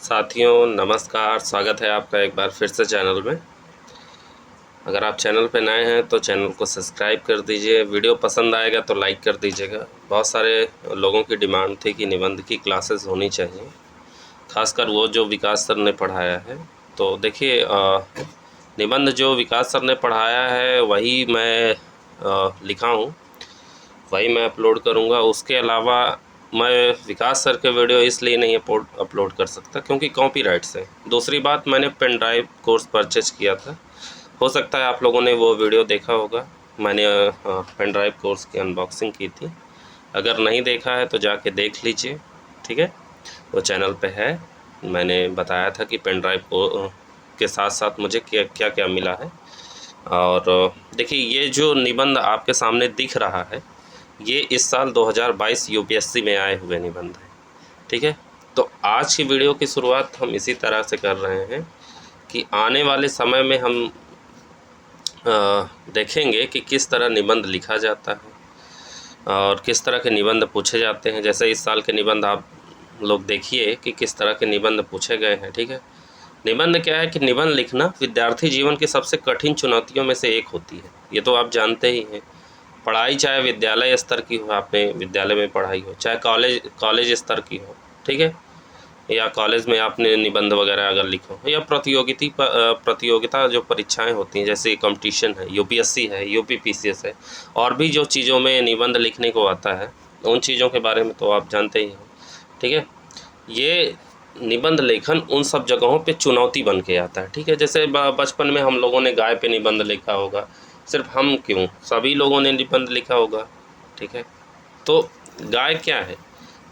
साथियों नमस्कार, स्वागत है आपका एक बार फिर से चैनल में। अगर आप चैनल पर नए हैं तो चैनल को सब्सक्राइब कर दीजिए। वीडियो पसंद आएगा तो लाइक कर दीजिएगा। बहुत सारे लोगों की डिमांड थी कि निबंध की क्लासेस होनी चाहिए, खासकर वो जो विकास सर ने पढ़ाया है। तो देखिए, निबंध जो विकास सर ने पढ़ाया है वही मैं लिखा हूँ, वही मैं अपलोड करूँगा। उसके अलावा मैं विकास सर के वीडियो इसलिए नहीं अपलोड कर सकता क्योंकि कॉपीराइट्स है। दूसरी बात, मैंने पेन ड्राइव कोर्स परचेज किया था, हो सकता है आप लोगों ने वो वीडियो देखा होगा। मैंने पेन ड्राइव कोर्स की अनबॉक्सिंग की थी। अगर नहीं देखा है तो जाके देख लीजिए, ठीक है। वो चैनल पे है। मैंने बताया था कि पेन ड्राइव को के साथ साथ मुझे क्या क्या मिला है। और देखिए, ये जो निबंध आपके सामने दिख रहा है ये इस साल 2022 यूपीएससी में आए हुए निबंध हैं, ठीक है। तो आज की वीडियो की शुरुआत हम इसी तरह से कर रहे हैं कि आने वाले समय में हम देखेंगे कि किस तरह निबंध लिखा जाता है और किस तरह के निबंध पूछे जाते हैं। जैसे इस साल के निबंध आप लोग देखिए कि किस तरह के निबंध पूछे गए हैं, ठीक है। निबंध क्या है कि निबंध लिखना विद्यार्थी जीवन की सबसे कठिन चुनौतियों में से एक होती है। ये तो आप जानते ही हैं। पढ़ाई चाहे विद्यालय स्तर की हो, आपने विद्यालय में पढ़ाई हो, चाहे कॉलेज स्तर की हो, ठीक है, या कॉलेज में आपने निबंध वगैरह अगर लिखो, या प्रतियोगिता जो परीक्षाएं होती हैं जैसे कंपटीशन है, यूपीएससी है, यूपीपीसीएस है, और भी जो चीज़ों में निबंध लिखने को आता है उन चीज़ों के बारे में तो आप जानते ही हो, ठीक है। ये निबंध लेखन उन सब जगहों पे चुनौती बन के आता है, ठीक है। जैसे बचपन में हम लोगों ने गाय पे निबंध लिखा होगा, सिर्फ हम क्यों, सभी लोगों ने निबंध लिखा होगा, ठीक है। तो गाय क्या है,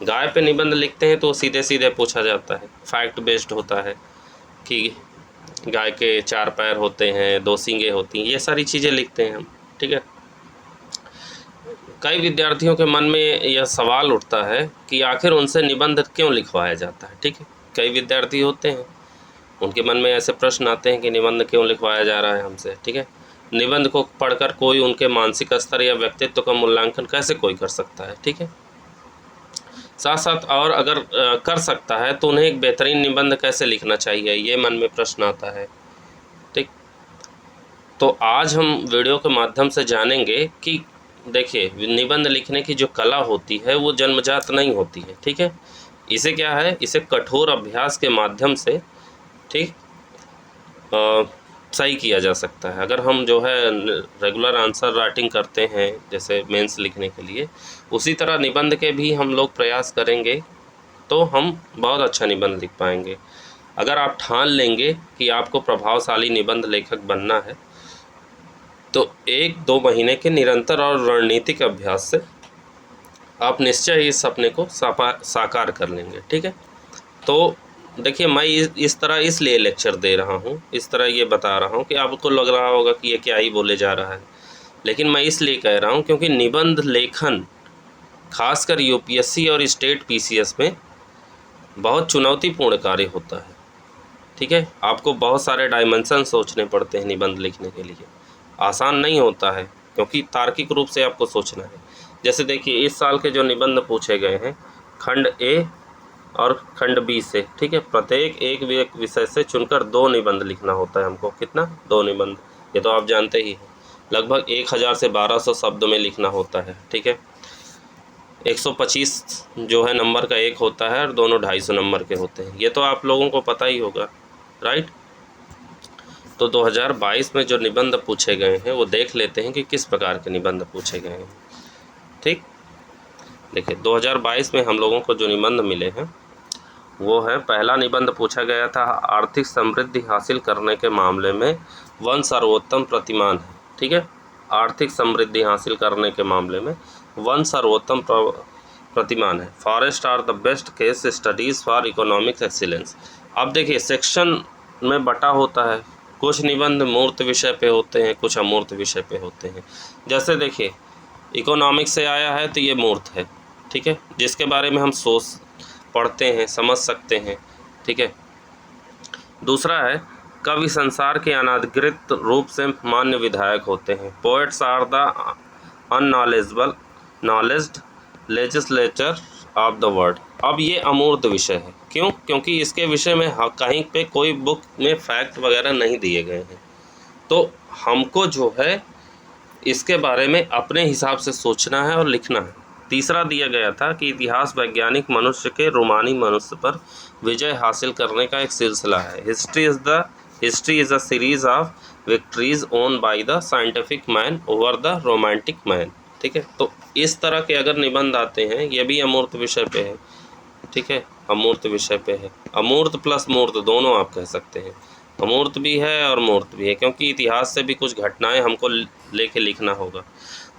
गाय पे निबंध लिखते हैं तो सीधे सीधे पूछा जाता है, फैक्ट बेस्ड होता है कि गाय के 4 पैर होते हैं, 2 सींगें होती हैं, ये सारी चीज़ें लिखते हैं हम, ठीक है। कई विद्यार्थियों के मन में यह सवाल उठता है कि आखिर उनसे निबंध क्यों लिखवाया जाता है, ठीक है। कई विद्यार्थी होते हैं, उनके मन में ऐसे प्रश्न आते हैं कि निबंध क्यों लिखवाया जा रहा है हमसे, ठीक है। निबंध को पढ़कर कोई उनके मानसिक स्तर या व्यक्तित्व का मूल्यांकन कैसे कोई कर सकता है, ठीक है। साथ साथ और अगर कर सकता है तो उन्हें एक बेहतरीन निबंध कैसे लिखना चाहिए, ये मन में प्रश्न आता है, ठीक। तो आज हम वीडियो के माध्यम से जानेंगे कि देखिए, निबंध लिखने की जो कला होती है वो जन्मजात नहीं होती है, ठीक है। इसे क्या है, इसे कठोर अभ्यास के माध्यम से, ठीक, सही किया जा सकता है। अगर हम जो है रेगुलर आंसर राइटिंग करते हैं जैसे मेंस लिखने के लिए, उसी तरह निबंध के भी हम लोग प्रयास करेंगे तो हम बहुत अच्छा निबंध लिख पाएंगे। अगर आप ठान लेंगे कि आपको प्रभावशाली निबंध लेखक बनना है तो 1-2 महीने के निरंतर और रणनीतिक अभ्यास से आप निश्चय ही इस सपने को साकार कर लेंगे, ठीक है। तो देखिए, मैं इस तरह इसलिए लेक्चर दे रहा हूँ, इस तरह ये बता रहा हूँ कि आपको लग रहा होगा कि ये क्या ही बोले जा रहा है, लेकिन मैं इसलिए कह रहा हूँ क्योंकि निबंध लेखन खासकर यूपीएससी और स्टेट पीसीएस में बहुत चुनौतीपूर्ण कार्य होता है, ठीक है। आपको बहुत सारे डायमेंशन सोचने पड़ते हैं निबंध लिखने के लिए, आसान नहीं होता है क्योंकि तार्किक रूप से आपको सोचना है। जैसे देखिए, इस साल के जो निबंध पूछे गए हैं खंड ए और खंड बी से, ठीक है, प्रत्येक एक विषय से चुनकर 2 निबंध लिखना होता है हमको। कितना? 2 निबंध। ये तो आप जानते ही हैं। लगभग 1000 से 1200 शब्द में लिखना होता है, ठीक है। 125 जो है नंबर का एक होता है और दोनों 250 नंबर के होते हैं, ये तो आप लोगों को पता ही होगा, राइट। तो 2022 में जो निबंध पूछे गए हैं वो देख लेते हैं कि किस प्रकार के निबंध पूछे गए हैं, ठीक। देखिए, 2022 में हम लोगों को जो निबंध मिले हैं वो है, पहला निबंध पूछा गया था आर्थिक समृद्धि हासिल करने के मामले में वन सर्वोत्तम प्रतिमान है, ठीक है। आर्थिक समृद्धि हासिल करने के मामले में वन सर्वोत्तम प्रतिमान है। Forests are the best case studies for economics excellence. अब देखिए, सेक्शन में बटा होता है, कुछ निबंध मूर्त विषय पे होते हैं, कुछ अमूर्त विषय पे होते हैं। जैसे देखिए, इकोनॉमिक्स से आया है तो ये मूर्त है, ठीक है, जिसके बारे में हम सोच पढ़ते हैं, समझ सकते हैं, ठीक है। दूसरा है, कवि संसार के अनधिकृत रूप से मान्य विधायक होते हैं। Poets are the unacknowledged legislature of the world. अब ये अमूर्त विषय है। क्यों? क्योंकि इसके विषय में कहीं पे कोई बुक में फैक्ट वगैरह नहीं दिए गए हैं, तो हमको जो है इसके बारे में अपने हिसाब से सोचना है और लिखना है। तीसरा दिया गया था कि इतिहास वैज्ञानिक मनुष्य के रोमानी मनुष्य पर विजय हासिल करने का एक सिलसिला है। History is a series of victories own by the scientific man over the romantic man. ठीक है, तो इस तरह के अगर निबंध आते हैं, ये भी अमूर्त विषय पे है। ठीक है, अमूर्त विषय पे है। अमूर्त प्लस मूर्त दोनों आप कह सकते हैं, अमूर्त भी है और मूर्त भी है, क्योंकि इतिहास से भी कुछ घटनाएं हमको लेके लिखना होगा।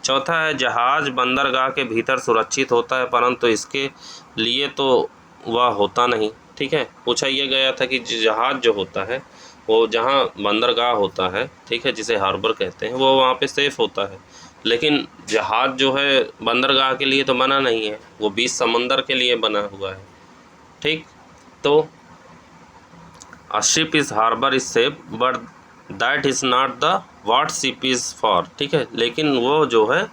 चौथा है जहाज बंदरगाह के भीतर सुरक्षित होता है, परंतु इसके लिए तो वह होता नहीं। ठीक है, पूछा यह गया था कि जहाज जो होता है वो जहाँ बंदरगाह होता है, ठीक है, जिसे हार्बर कहते हैं, वो वहाँ पे सेफ़ होता है, लेकिन जहाज जो है बंदरगाह के लिए तो बना नहीं है, वो बीच समंदर के लिए बना हुआ है। ठीक, तो a ship is harbour is safe but that is not the what ship is for. ठीक है, लेकिन वो जो है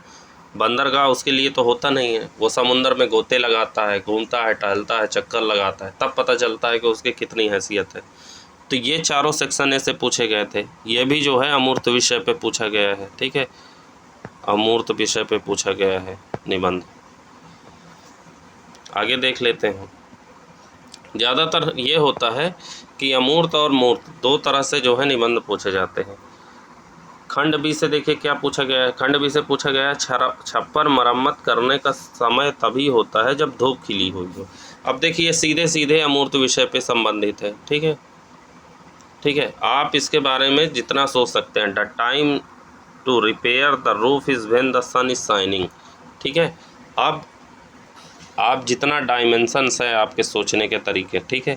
बंदरगाह उसके लिए तो होता नहीं है, वो समुंदर में गोते लगाता है, घूमता है, टहलता है, चक्कर लगाता है, तब पता चलता है कि उसकी कितनी हैसियत है। तो ये चारों सेक्शन ऐसे पूछे गए थे। ये भी जो है अमूर्त विषय पे पूछा गया है। ठीक है, अमूर्त विषय पे पूछा गया है निबंध। आगे देख लेते हैं। ज़्यादातर ये होता है कि अमूर्त और मूर्त दो तरह से जो है निबंध पूछे जाते हैं। खंड बी से देखिए क्या पूछा गया है। खंड बी से पूछा गया है छप्पर मरम्मत करने का समय तभी होता है जब धूप खिली हुई हो। अब देखिए सीधे सीधे अमूर्त विषय पे संबंधित है। ठीक है, ठीक है, आप इसके बारे में जितना सोच सकते हैं। The time to repair the roof is when the sun is shining. ठीक है, अब आप जितना डायमेंशंस है आपके सोचने के तरीके, ठीक है,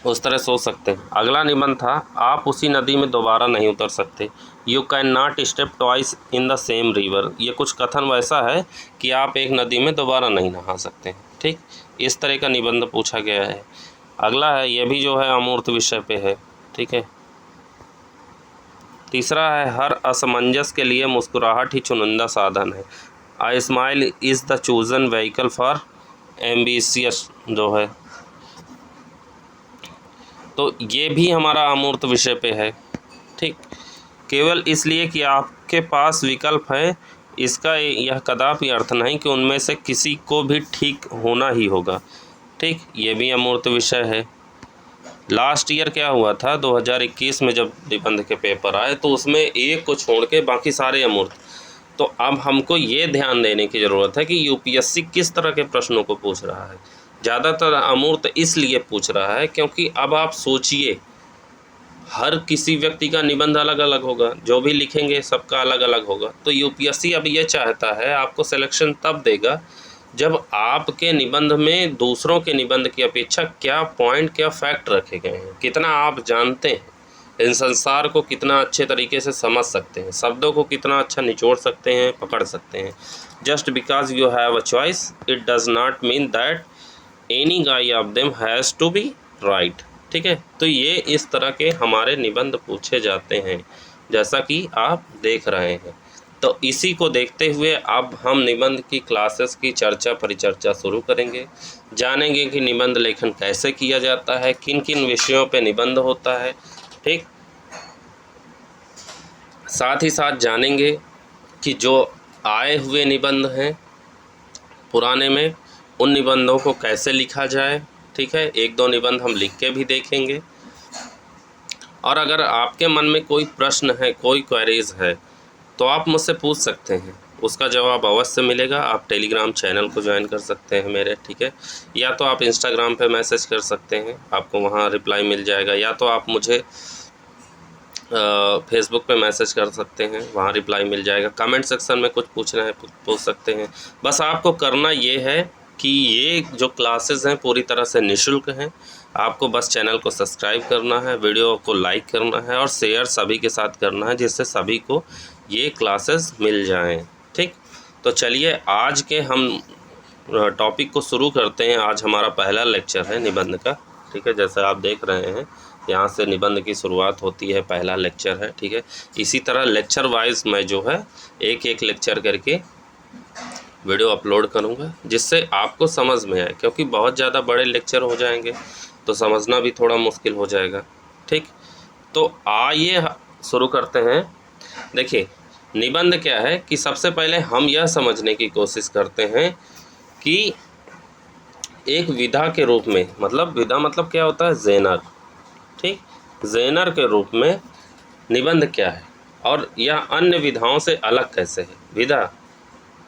उस तरह सोच सकते हैं। अगला निबंध था आप उसी नदी में दोबारा नहीं उतर सकते। You can not step twice in the same river. ये कुछ कथन वैसा है कि आप एक नदी में दोबारा नहीं नहा सकते हैं। ठीक, इस तरह का निबंध पूछा गया है। अगला है, ये भी जो है अमूर्त विषय पे है। ठीक है, तीसरा है हर असमंजस के लिए मुस्कुराहट ही चुनिंदा साधन है। आई smile is the chosen vehicle for ambitious जो है, तो ये भी हमारा अमूर्त विषय पे है। ठीक, केवल इसलिए कि आपके पास विकल्प है, इसका यह कदापि अर्थ नहीं कि उनमें से किसी को भी ठीक होना ही होगा। ठीक, ये भी अमूर्त विषय है। लास्ट ईयर क्या हुआ था 2021 में जब निबंध के पेपर आए, तो उसमें एक को छोड़ के बाकी सारे अमूर्त। तो अब हमको ये ध्यान देने की ज़रूरत है कि यूपीएससी किस तरह के प्रश्नों को पूछ रहा है। ज़्यादातर अमूर्त इसलिए पूछ रहा है क्योंकि अब आप सोचिए, हर किसी व्यक्ति का निबंध अलग अलग होगा, जो भी लिखेंगे सबका अलग अलग होगा। तो यूपीएससी अब ये चाहता है, आपको सिलेक्शन तब देगा जब आपके निबंध में दूसरों के निबंध की अपेक्षा क्या पॉइंट, क्या फैक्ट रखे गए हैं, कितना आप जानते हैं, इन संसार को कितना अच्छे तरीके से समझ सकते हैं, शब्दों को कितना अच्छा निचोड़ सकते हैं, पकड़ सकते हैं। Just because you have a choice it does not mean that any guy of them has to be right. ठीक है, तो ये इस तरह के हमारे निबंध पूछे जाते हैं, जैसा कि आप देख रहे हैं। तो इसी को देखते हुए अब हम निबंध की क्लासेस की चर्चा परिचर्चा शुरू करेंगे। जानेंगे कि निबंध लेखन कैसे किया जाता है, किन किन विषयों पे निबंध होता है। ठीक, साथ ही साथ जानेंगे कि जो आए हुए निबंध हैं पुराने में, उन निबंधों को कैसे लिखा जाए। ठीक है, एक दो निबंध हम लिख के भी देखेंगे। और अगर आपके मन में कोई प्रश्न है, कोई क्वेरीज है, तो आप मुझसे पूछ सकते हैं, उसका जवाब अवश्य मिलेगा। आप टेलीग्राम चैनल को ज्वाइन कर सकते हैं मेरे, ठीक है, या तो आप इंस्टाग्राम पे मैसेज कर सकते हैं, आपको वहाँ रिप्लाई मिल जाएगा, या तो आप मुझे फेसबुक पे मैसेज कर सकते हैं, वहाँ रिप्लाई मिल जाएगा। कमेंट सेक्शन में कुछ पूछना है पूछ सकते हैं। बस आपको करना ये है कि ये जो क्लासेस हैं पूरी तरह से निःशुल्क हैं। आपको बस चैनल को सब्सक्राइब करना है, वीडियो को लाइक करना है और शेयर सभी के साथ करना है, जिससे सभी को ये क्लासेस मिल जाएं। ठीक, तो चलिए आज के हम टॉपिक को शुरू करते हैं। आज हमारा पहला लेक्चर है निबंध का। ठीक है, जैसे आप देख रहे हैं यहाँ से निबंध की शुरुआत होती है, पहला लेक्चर है। ठीक है, इसी तरह लेक्चर वाइज मैं जो है एक एक लेक्चर करके वीडियो अपलोड करूँगा जिससे आपको समझ में आए, क्योंकि बहुत ज़्यादा बड़े लेक्चर हो जाएंगे तो समझना भी थोड़ा मुश्किल हो जाएगा। ठीक, तो आइए शुरू करते हैं। देखिए, निबंध क्या है कि सबसे पहले हम यह समझने की कोशिश करते हैं कि एक विधा के रूप में, मतलब विधा मतलब क्या होता है, जेनर। ठीक, जेनर के रूप में निबंध क्या है और यह अन्य विधाओं से अलग कैसे है। विधा,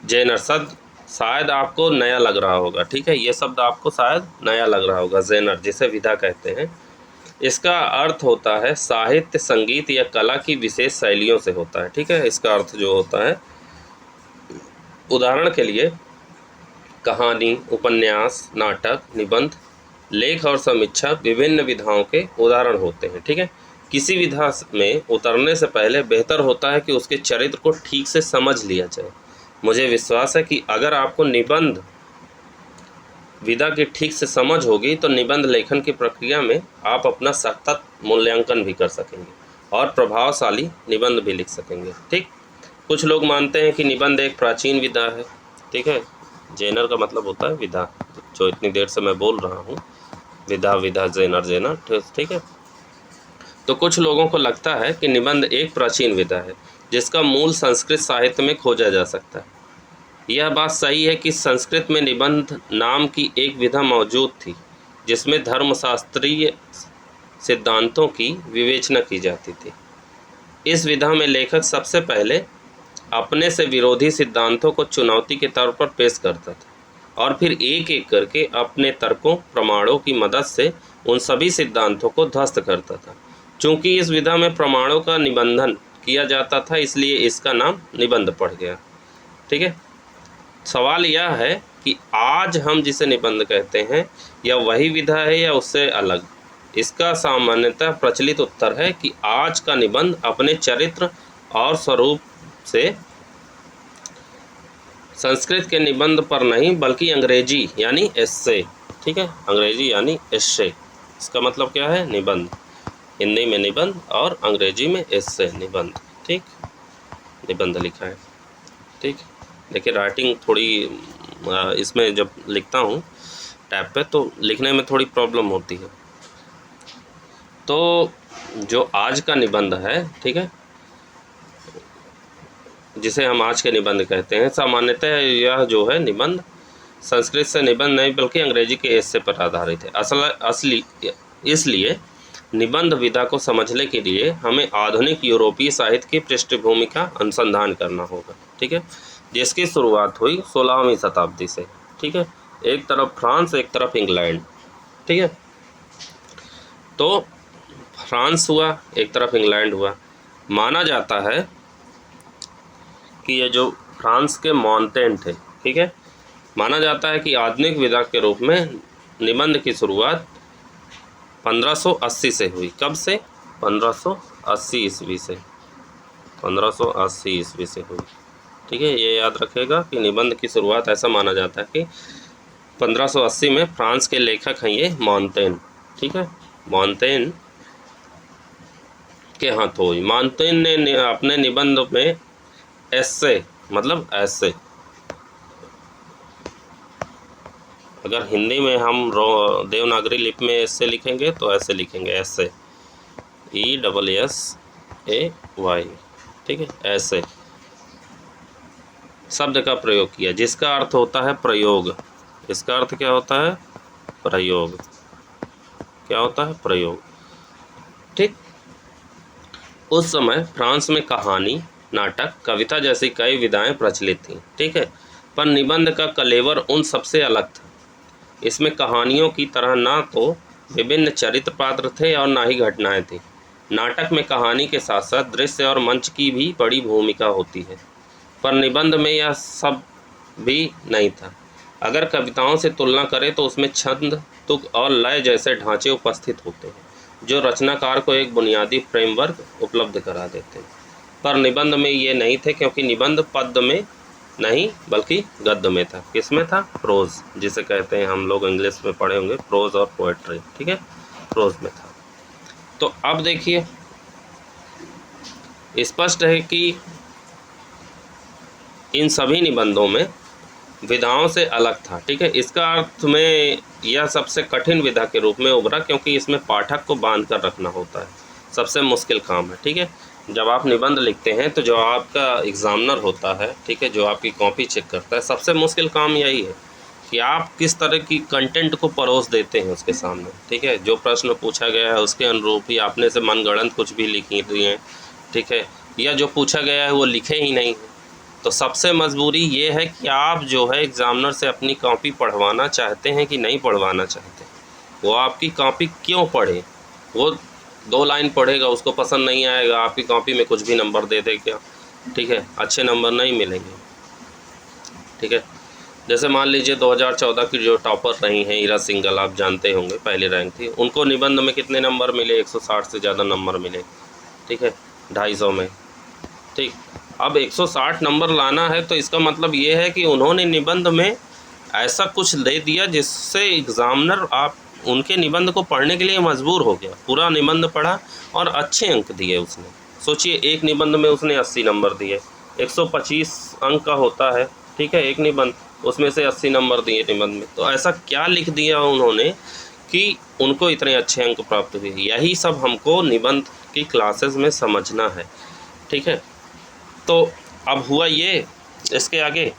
जेनर शब्द शायद आपको नया लग रहा होगा। ठीक है, ये शब्द आपको शायद नया लग रहा होगा, जेनर जिसे विधा कहते हैं। इसका अर्थ होता है साहित्य, संगीत या कला की विशेष शैलियों से होता है। ठीक है, इसका अर्थ जो होता है, उदाहरण के लिए कहानी, उपन्यास, नाटक, निबंध, लेख और समीक्षा विभिन्न विधाओं के उदाहरण होते हैं। ठीक है, किसी विधा में उतरने से पहले बेहतर होता है कि उसके चरित्र को ठीक से समझ लिया जाए। मुझे विश्वास है कि अगर आपको निबंध विधा की ठीक से समझ होगी तो निबंध लेखन की प्रक्रिया में आप अपना सतत मूल्यांकन भी कर सकेंगे और प्रभावशाली निबंध भी लिख सकेंगे। ठीक, कुछ लोग मानते हैं कि निबंध एक प्राचीन विधा है। ठीक है, जेनर का मतलब होता है विधा, जो इतनी देर से मैं बोल रहा हूँ, विधा विधा जेनर जेनर। ठीक है, तो कुछ लोगों को लगता है कि निबंध एक प्राचीन विधा है जिसका मूल संस्कृत साहित्य में खोजा जा सकता है। यह बात सही है कि संस्कृत में निबंध नाम की एक विधा मौजूद थी जिसमें धर्मशास्त्रीय सिद्धांतों की विवेचना की जाती थी। इस विधा में लेखक सबसे पहले अपने से विरोधी सिद्धांतों को चुनौती के तौर पर पेश करता था और फिर एक एक करके अपने तर्कों, प्रमाणों की मदद से उन सभी सिद्धांतों को ध्वस्त करता था। चूँकि इस विधा में प्रमाणों का निबंधन किया जाता था, इसलिए इसका नाम निबंध पड़ गया। ठीक है, सवाल यह है कि आज हम जिसे निबंध कहते हैं यह वही विधा है या उससे अलग। इसका सामान्यतः प्रचलित उत्तर है कि आज का निबंध अपने चरित्र और स्वरूप से संस्कृत के निबंध पर नहीं बल्कि अंग्रेजी यानी एस्से। ठीक है, अंग्रेजी यानी एस्से, इसका मतलब क्या है, निबंध। हिंदी में निबंध और अंग्रेजी में एस्से, निबंध। ठीक, निबंध लिखा है। ठीक, देखिए राइटिंग थोड़ी इसमें जब लिखता हूँ टैब पे तो लिखने में थोड़ी प्रॉब्लम होती है। तो जो आज का निबंध है, ठीक है, जिसे हम आज के निबंध कहते हैं, सामान्यतः यह जो है निबंध संस्कृत से निबंध नहीं बल्कि अंग्रेजी के एस्से पर आधारित है। इसलिए निबंध विधा को समझने के लिए हमें आधुनिक यूरोपीय साहित्य की पृष्ठभूमि का अनुसंधान करना होगा। ठीक है, जिसकी शुरुआत हुई 16वीं शताब्दी से। ठीक है, एक तरफ फ्रांस, एक तरफ इंग्लैंड। ठीक है, तो फ्रांस हुआ, एक तरफ इंग्लैंड हुआ। माना जाता है कि ये जो फ्रांस के मॉन्टेन थे, ठीक है, माना जाता है कि आधुनिक विधा के रूप में निबंध की शुरुआत 1580 से हुई। कब से? 1580 ईस्वी से, 1580 ईस्वी से हुई। ठीक है, ये याद रखेगा कि निबंध की शुरुआत ऐसा माना जाता है कि 1580 में फ्रांस के लेखक हैं ये मॉन्टेन। ठीक है, मॉन्टेन के हाथों हुई। मॉन्टेन ने अपने निबंध में एस्से मतलब ऐसे, अगर हिंदी में हम देवनागरी लिपि में ऐसे लिखेंगे तो ऐसे लिखेंगे, ऐसे, ESSAY। ठीक है, ऐसे शब्द का प्रयोग किया जिसका अर्थ होता है प्रयोग। इसका अर्थ क्या होता है? प्रयोग। क्या होता है? प्रयोग। ठीक, उस समय फ्रांस में कहानी, नाटक, कविता जैसी कई विधाएं प्रचलित थीं। ठीक है, पर निबंध का कलेवर उन सबसे अलग था। इसमें कहानियों की तरह ना तो विभिन्न चरित्र पात्र थे और ना ही घटनाएं थीं। नाटक में कहानी के साथ साथ दृश्य और मंच की भी बड़ी भूमिका होती है, पर निबंध में यह सब भी नहीं था। अगर कविताओं से तुलना करें तो उसमें छंद, तुक और लय जैसे ढांचे उपस्थित होते हैं जो रचनाकार को एक बुनियादी फ्रेमवर्क उपलब्ध करा देते हैं, पर निबंध में ये नहीं थे, क्योंकि निबंध पद्य में नहीं बल्कि गद्य में था। किस में था? प्रोज, जिसे कहते हैं, हम लोग इंग्लिश में पढ़े होंगे, प्रोज और पोएट्री। ठीक है, प्रोज में था। तो अब देखिए, स्पष्ट है कि इन सभी निबंधों में विधाओं से अलग था। ठीक है, इसका अर्थ में यह सबसे कठिन विधा के रूप में उभरा, क्योंकि इसमें पाठक को बांध कर रखना होता है, सबसे मुश्किल काम है। ठीक है, जब आप निबंध लिखते हैं तो जो आपका एग्जामिनर होता है, ठीक है, जो आपकी कॉपी चेक करता है, सबसे मुश्किल काम यही है कि आप किस तरह की कंटेंट को परोस देते हैं उसके सामने। ठीक है, जो प्रश्न पूछा गया है उसके अनुरूप ही आपने से मनगढ़ंत कुछ भी लिखी दिए, ठीक है, या जो पूछा गया है वो लिखे ही नहीं। तो सबसे मजबूरी ये है कि आप जो है एग्ज़ामिनर से अपनी कॉपी पढ़वाना चाहते हैं कि नहीं पढ़वाना चाहते। वो आपकी कॉपी क्यों पढ़े? वो 2 लाइन पढ़ेगा, उसको पसंद नहीं आएगा, आपकी कॉपी में कुछ भी नंबर दे दे क्या? ठीक है, अच्छे नंबर नहीं मिलेंगे। ठीक है, जैसे मान लीजिए 2014 की जो टॉपर रही हैं ईरा सिंघल, आप जानते होंगे, पहली रैंक थी, उनको निबंध में कितने नंबर मिले? 160 से ज़्यादा नंबर मिले। ठीक है, 250 में। ठीक, अब 160 नंबर लाना है तो इसका मतलब ये है कि उन्होंने निबंध में ऐसा कुछ दे दिया जिससे एग्ज़ामिनर आप उनके निबंध को पढ़ने के लिए मजबूर हो गया। पूरा निबंध पढ़ा और अच्छे अंक दिए उसने। सोचिए, एक निबंध में उसने 80 नंबर दिए, 125 अंक का होता है, ठीक है, एक निबंध, उसमें से 80 नंबर दिए निबंध में। तो ऐसा क्या लिख दिया उन्होंने कि उनको इतने अच्छे अंक प्राप्त हुए? यही सब हमको निबंध की क्लासेस में समझना है। ठीक है, तो अब हुआ ये इसके आगे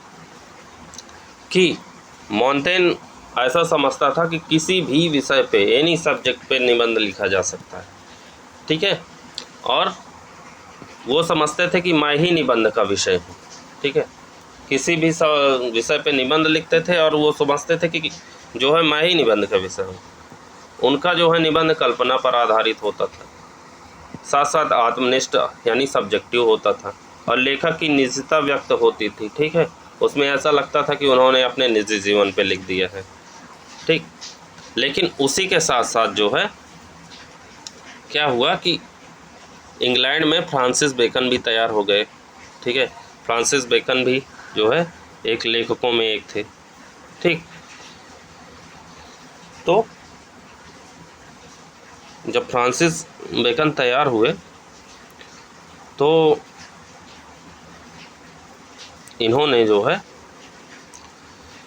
कि मोंटेन ऐसा समझता था कि किसी भी विषय पे, एनी सब्जेक्ट पे निबंध लिखा जा सकता है। ठीक है, और वो समझते थे कि मैं ही निबंध का विषय हूँ। ठीक है, किसी भी विषय पे निबंध लिखते थे और वो समझते थे कि जो है मैं ही निबंध का विषय हूँ। उनका जो है निबंध कल्पना पर आधारित होता था, साथ साथ आत्मनिष्ठ यानी सब्जेक्टिव होता था, और लेखक की निजता व्यक्त होती थी। ठीक है, उसमें ऐसा लगता था कि उन्होंने अपने निजी जीवन पे लिख दिया है। ठीक, लेकिन उसी के साथ साथ जो है क्या हुआ कि इंग्लैंड में फ्रांसिस बेकन भी तैयार हो गए। ठीक है, फ्रांसिस बेकन भी जो है एक लेखकों में एक थे। ठीक, तो जब फ्रांसिस बेकन तैयार हुए तो इन्होंने जो है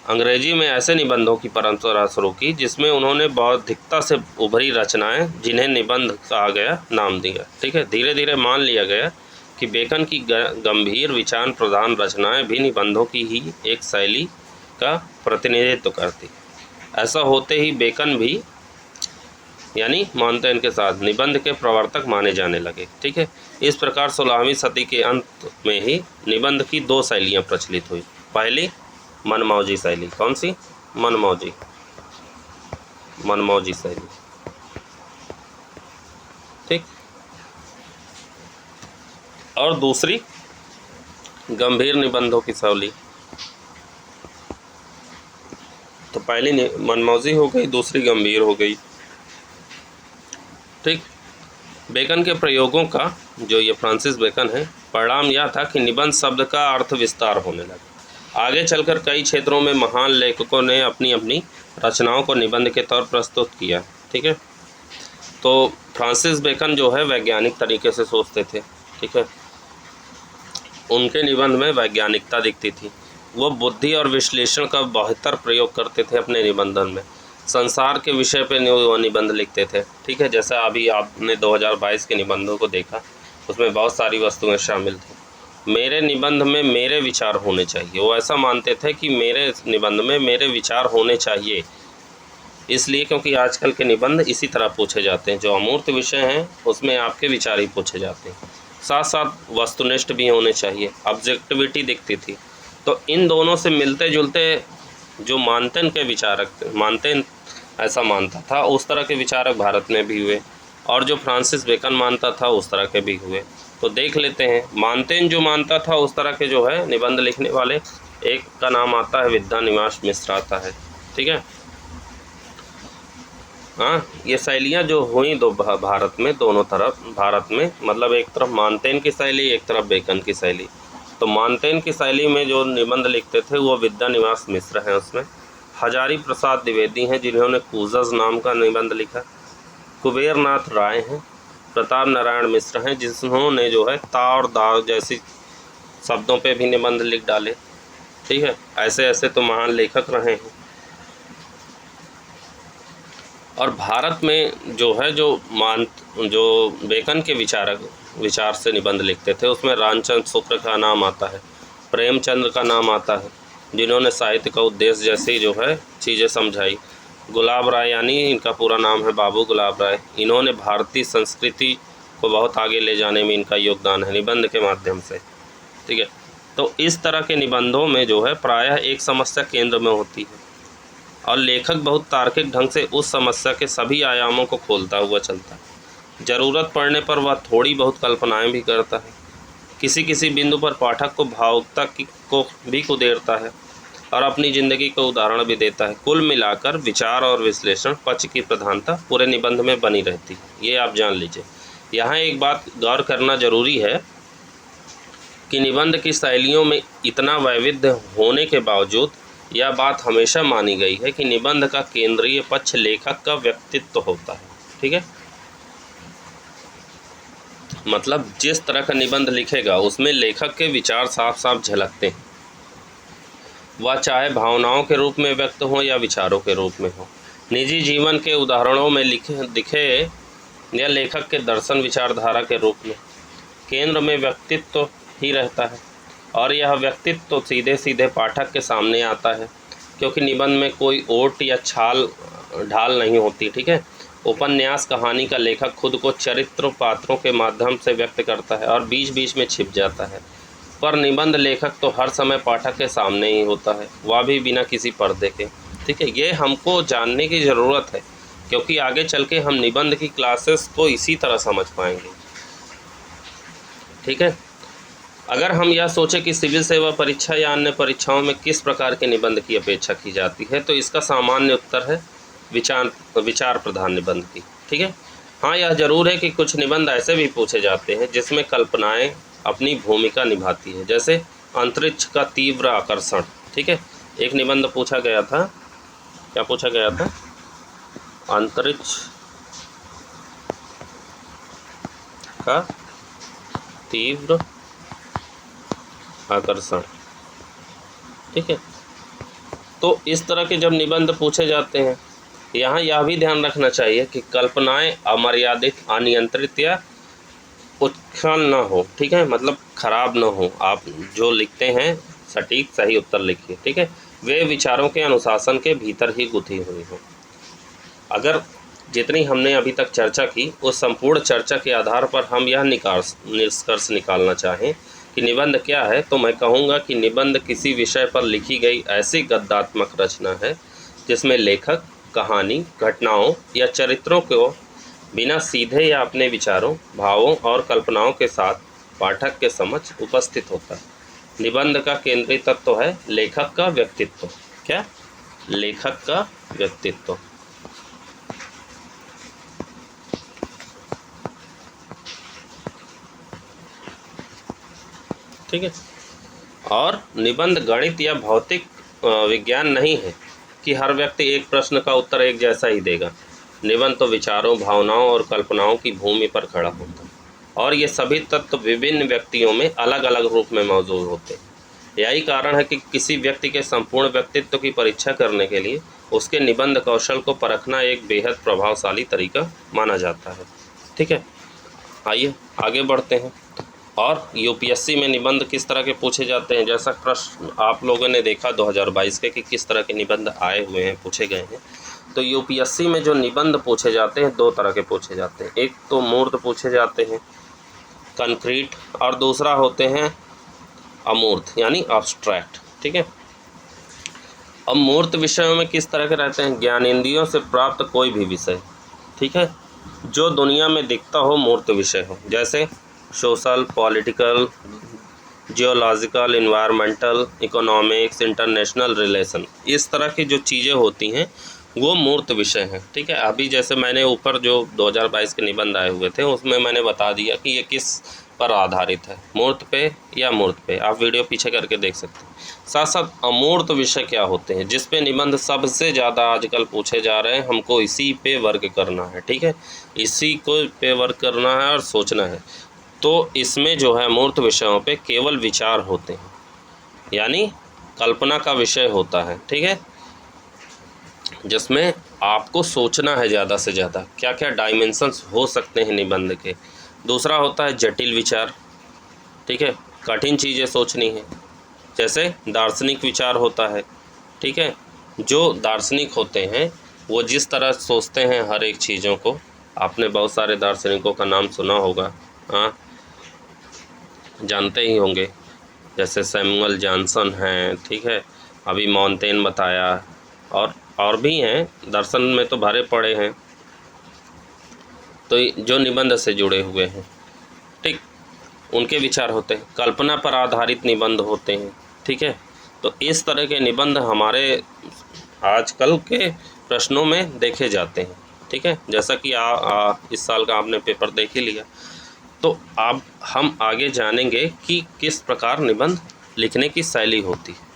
अंग्रेजी में ऐसे निबंधों की परंपरा शुरू की जिसमें उन्होंने बौद्धिकता से उभरी रचनाएं, जिन्हें निबंध कहा गया, नाम दिया। ठीक है, धीरे धीरे मान लिया गया कि बेकन की गंभीर विचार प्रधान रचनाएं भी निबंधों की ही एक शैली का प्रतिनिधित्व करती। ऐसा होते ही बेकन भी यानी मोंटेन के साथ निबंध के प्रवर्तक माने जाने लगे। ठीक है, इस प्रकार 16वीं सदी के अंत में ही निबंध की 2 शैलियाँ प्रचलित हुई। पहली मनमौजी शैली। कौन सी? मनमौजी शैली। ठीक, और दूसरी गंभीर निबंधों की शैली। तो पहली मनमौजी हो गई, दूसरी गंभीर हो गई। ठीक, बेकन के प्रयोगों का, जो ये फ्रांसिस बेकन है, परिणाम यह था कि निबंध शब्द का अर्थ विस्तार होने लगा। आगे चलकर कई क्षेत्रों में महान लेखकों ने अपनी अपनी रचनाओं को निबंध के तौर प्रस्तुत किया। ठीक है, तो फ्रांसिस बेकन जो है वैज्ञानिक तरीके से सोचते थे। ठीक है, उनके निबंध में वैज्ञानिकता दिखती थी। वो बुद्धि और विश्लेषण का बेहतर प्रयोग करते थे अपने निबंधन में। संसार के विषय पे निबंध लिखते थे। ठीक है, जैसा अभी आपने 2022 के निबंधों को देखा, उसमें बहुत सारी वस्तुएं शामिल थी। मेरे निबंध में मेरे विचार होने चाहिए। वो ऐसा मानते थे कि मेरे निबंध में मेरे विचार होने चाहिए, इसलिए क्योंकि आजकल के निबंध इसी तरह पूछे जाते हैं, जो अमूर्त विषय हैं उसमें आपके विचार ही पूछे जाते हैं। साथ साथ वस्तुनिष्ठ भी होने चाहिए, ऑब्जेक्टिविटी दिखती थी। तो इन दोनों से मिलते जुलते जो मोंटेन के विचारक, मोंटेन ऐसा मानता था, उस तरह के विचारक भारत में भी हुए, और जो फ्रांसिस बेकन मानता था उस तरह के भी हुए। तो देख लेते हैं, मोंटेन जो मानता था उस तरह के जो है निबंध लिखने वाले, एक का नाम आता है विद्यानिवास मिश्र आता है। ठीक है, हाँ, ये शैलियाँ जो हुई दो भारत में, दोनों तरफ भारत में, मतलब एक तरफ मोंटेन की शैली, एक तरफ बेकन की शैली। तो मोंटेन की शैली में जो निबंध लिखते थे वो विद्यानिवास मिश्र हैं, उसमें हजारी प्रसाद द्विवेदी हैं जिन्होंने कूजज नाम का निबंध लिखा, कुबेर नाथ राय हैं, प्रताप नारायण मिश्र हैं जिन्होंने जो है ता और दा जैसी शब्दों पे भी निबंध लिख डाले। ठीक है, ऐसे ऐसे तो महान लेखक रहे हैं। और भारत में जो है जो बेकन के विचार से निबंध लिखते थे, उसमें रामचंद्र शुक्ल का नाम आता है, प्रेमचंद्र का नाम आता है, जिन्होंने साहित्य का उद्देश्य जैसी जो है चीज़ें समझाई। गुलाब राय, यानी इनका पूरा नाम है बाबू गुलाब राय, इन्होंने भारतीय संस्कृति को बहुत आगे ले जाने में इनका योगदान है निबंध के माध्यम से। ठीक है, तो इस तरह के निबंधों में जो है प्रायः एक समस्या केंद्र में होती है और लेखक बहुत तार्किक ढंग से उस समस्या के सभी आयामों को खोलता हुआ चलता है। ज़रूरत पड़ने पर वह थोड़ी बहुत कल्पनाएं भी करता है, किसी किसी बिंदु पर पाठक को भावुकता को भी कुदेरता है और अपनी ज़िंदगी को उदाहरण भी देता है। कुल मिलाकर विचार और विश्लेषण पक्ष की प्रधानता पूरे निबंध में बनी रहती है, ये आप जान लीजिए। यहाँ एक बात गौर करना जरूरी है कि निबंध की शैलियों में इतना वैविध्य होने के बावजूद यह बात हमेशा मानी गई है कि निबंध का केंद्रीय पक्ष लेखक का व्यक्तित्व होता है। ठीक है, मतलब जिस तरह का निबंध लिखेगा उसमें लेखक के विचार साफ साफ झलकते हैं, वह चाहे भावनाओं के रूप में व्यक्त हो या विचारों के रूप में हो। निजी जीवन के उदाहरणों में दिखे या लेखक के दर्शन विचारधारा के रूप में केंद्र में व्यक्तित्व ही रहता है और यह व्यक्तित्व तो सीधे सीधे पाठक के सामने आता है, क्योंकि निबंध में कोई ओट या छाल ढाल नहीं होती। ठीक है, उपन्यास कहानी का लेखक खुद को चरित्र पात्रों के माध्यम से व्यक्त करता है और बीच बीच में छिप जाता है, पर निबंध लेखक तो हर समय पाठक के सामने ही होता है, वह भी बिना किसी पर्दे के। ठीक है, ये हमको जानने की ज़रूरत है, क्योंकि आगे चल के हम निबंध की क्लासेस को इसी तरह समझ पाएंगे। ठीक है, अगर हम यह सोचें कि सिविल सेवा परीक्षा या अन्य परीक्षाओं में किस प्रकार के निबंध की अपेक्षा की जाती है, तो इसका सामान्य उत्तर है विचार प्रधान निबंध की। ठीक है, हाँ, यह जरूर है कि कुछ निबंध ऐसे भी पूछे जाते हैं जिसमें कल्पनाएं अपनी भूमिका निभाती है, जैसे अंतरिक्ष का तीव्र आकर्षण। ठीक है, एक निबंध पूछा गया था, क्या पूछा गया था? अंतरिक्ष का तीव्र आकर्षण। ठीक है, तो इस तरह के जब निबंध पूछे जाते हैं, यहाँ यह भी ध्यान रखना चाहिए कि कल्पनाएं अमर्यादित, अनियंत्रित या उत्खल न हो। ठीक है, मतलब खराब न हो। आप जो लिखते हैं सटीक सही उत्तर लिखिए। ठीक है, वे विचारों के अनुशासन के भीतर ही गुथी हुई हो। अगर जितनी हमने अभी तक चर्चा की, उस संपूर्ण चर्चा के आधार पर हम यह निष्कर्ष निकालना चाहें कि निबंध क्या है, तो मैं कहूँगा कि निबंध किसी विषय पर लिखी गई ऐसी गद्यात्मक रचना है जिसमें लेखक कहानी, घटनाओं या चरित्रों को बिना सीधे या अपने विचारों, भावों और कल्पनाओं के साथ पाठक के समक्ष उपस्थित होता है। निबंध का केंद्रीय तत्व है लेखक का व्यक्तित्व। क्या? लेखक का व्यक्तित्व। ठीक है, और निबंध गणित या भौतिक विज्ञान नहीं है कि हर व्यक्ति एक प्रश्न का उत्तर एक जैसा ही देगा। निबंध तो विचारों, भावनाओं और कल्पनाओं की भूमि पर खड़ा होता है और ये सभी तत्व विभिन्न व्यक्तियों में अलग अलग रूप में मौजूद होते हैं। यही कारण है कि किसी व्यक्ति के संपूर्ण व्यक्तित्व की परीक्षा करने के लिए उसके निबंध कौशल को परखना एक बेहद प्रभावशाली तरीका माना जाता है। ठीक है, आइए आगे बढ़ते हैं। और यूपीएससी में निबंध किस तरह के पूछे जाते हैं, जैसा प्रश्न आप लोगों ने देखा 2022 के कि किस तरह के निबंध आए हुए हैं, पूछे गए हैं। तो यूपीएससी में जो निबंध पूछे जाते हैं, दो तरह के पूछे जाते हैं। एक तो मूर्त पूछे जाते हैं, कंक्रीट, और दूसरा होते हैं अमूर्त यानी अब्स्ट्रैक्ट। ठीक है, अब मूर्त विषयों में किस तरह के रहते हैं? ज्ञानेंद्रियों से प्राप्त कोई भी विषय, ठीक है, जो दुनिया में दिखता हो मूर्त विषय हो, जैसे social, political, geological, environmental, economics, international relation, इस तरह की जो चीज़ें होती हैं वो मूर्त विषय हैं। ठीक है, अभी जैसे मैंने ऊपर जो 2022 के निबंध आए हुए थे उसमें मैंने बता दिया कि ये किस पर आधारित है, मूर्त पे या मूर्त पे। आप वीडियो पीछे करके देख सकते हैं। साथ साथ अमूर्त विषय क्या होते हैं, जिस पे निबंध सबसे ज़्यादा आजकल पूछे जा रहे हैं, हमको इसी पे वर्क करना है। ठीक है, इसी को पे वर्क करना है और सोचना है। तो इसमें जो है मूर्त विषयों पे केवल विचार होते हैं, यानी कल्पना का विषय होता है, ठीक है, जिसमें आपको सोचना है ज़्यादा से ज़्यादा क्या क्या डायमेंशंस हो सकते हैं निबंध के। दूसरा होता है जटिल विचार, ठीक है, कठिन चीज़ें सोचनी है, जैसे दार्शनिक विचार होता है, ठीक है, जो दार्शनिक होते हैं वो जिस तरह सोचते हैं हर एक चीज़ों को, आपने बहुत सारे दार्शनिकों का नाम सुना होगा, हाँ, जानते ही होंगे, जैसे सैमुअल जॉनसन हैं, ठीक है, अभी मॉन्टेन बताया, और भी हैं, दर्शन में तो भरे पड़े हैं, तो जो निबंध से जुड़े हुए हैं, ठीक, उनके विचार होते हैं। कल्पना पर आधारित निबंध होते हैं, ठीक है, तो इस तरह के निबंध हमारे आजकल के प्रश्नों में देखे जाते हैं, ठीक है, जैसा कि इस साल का आपने पेपर देख ही लिया। तो अब हम आगे जानेंगे कि किस प्रकार निबंध लिखने की शैली होती है,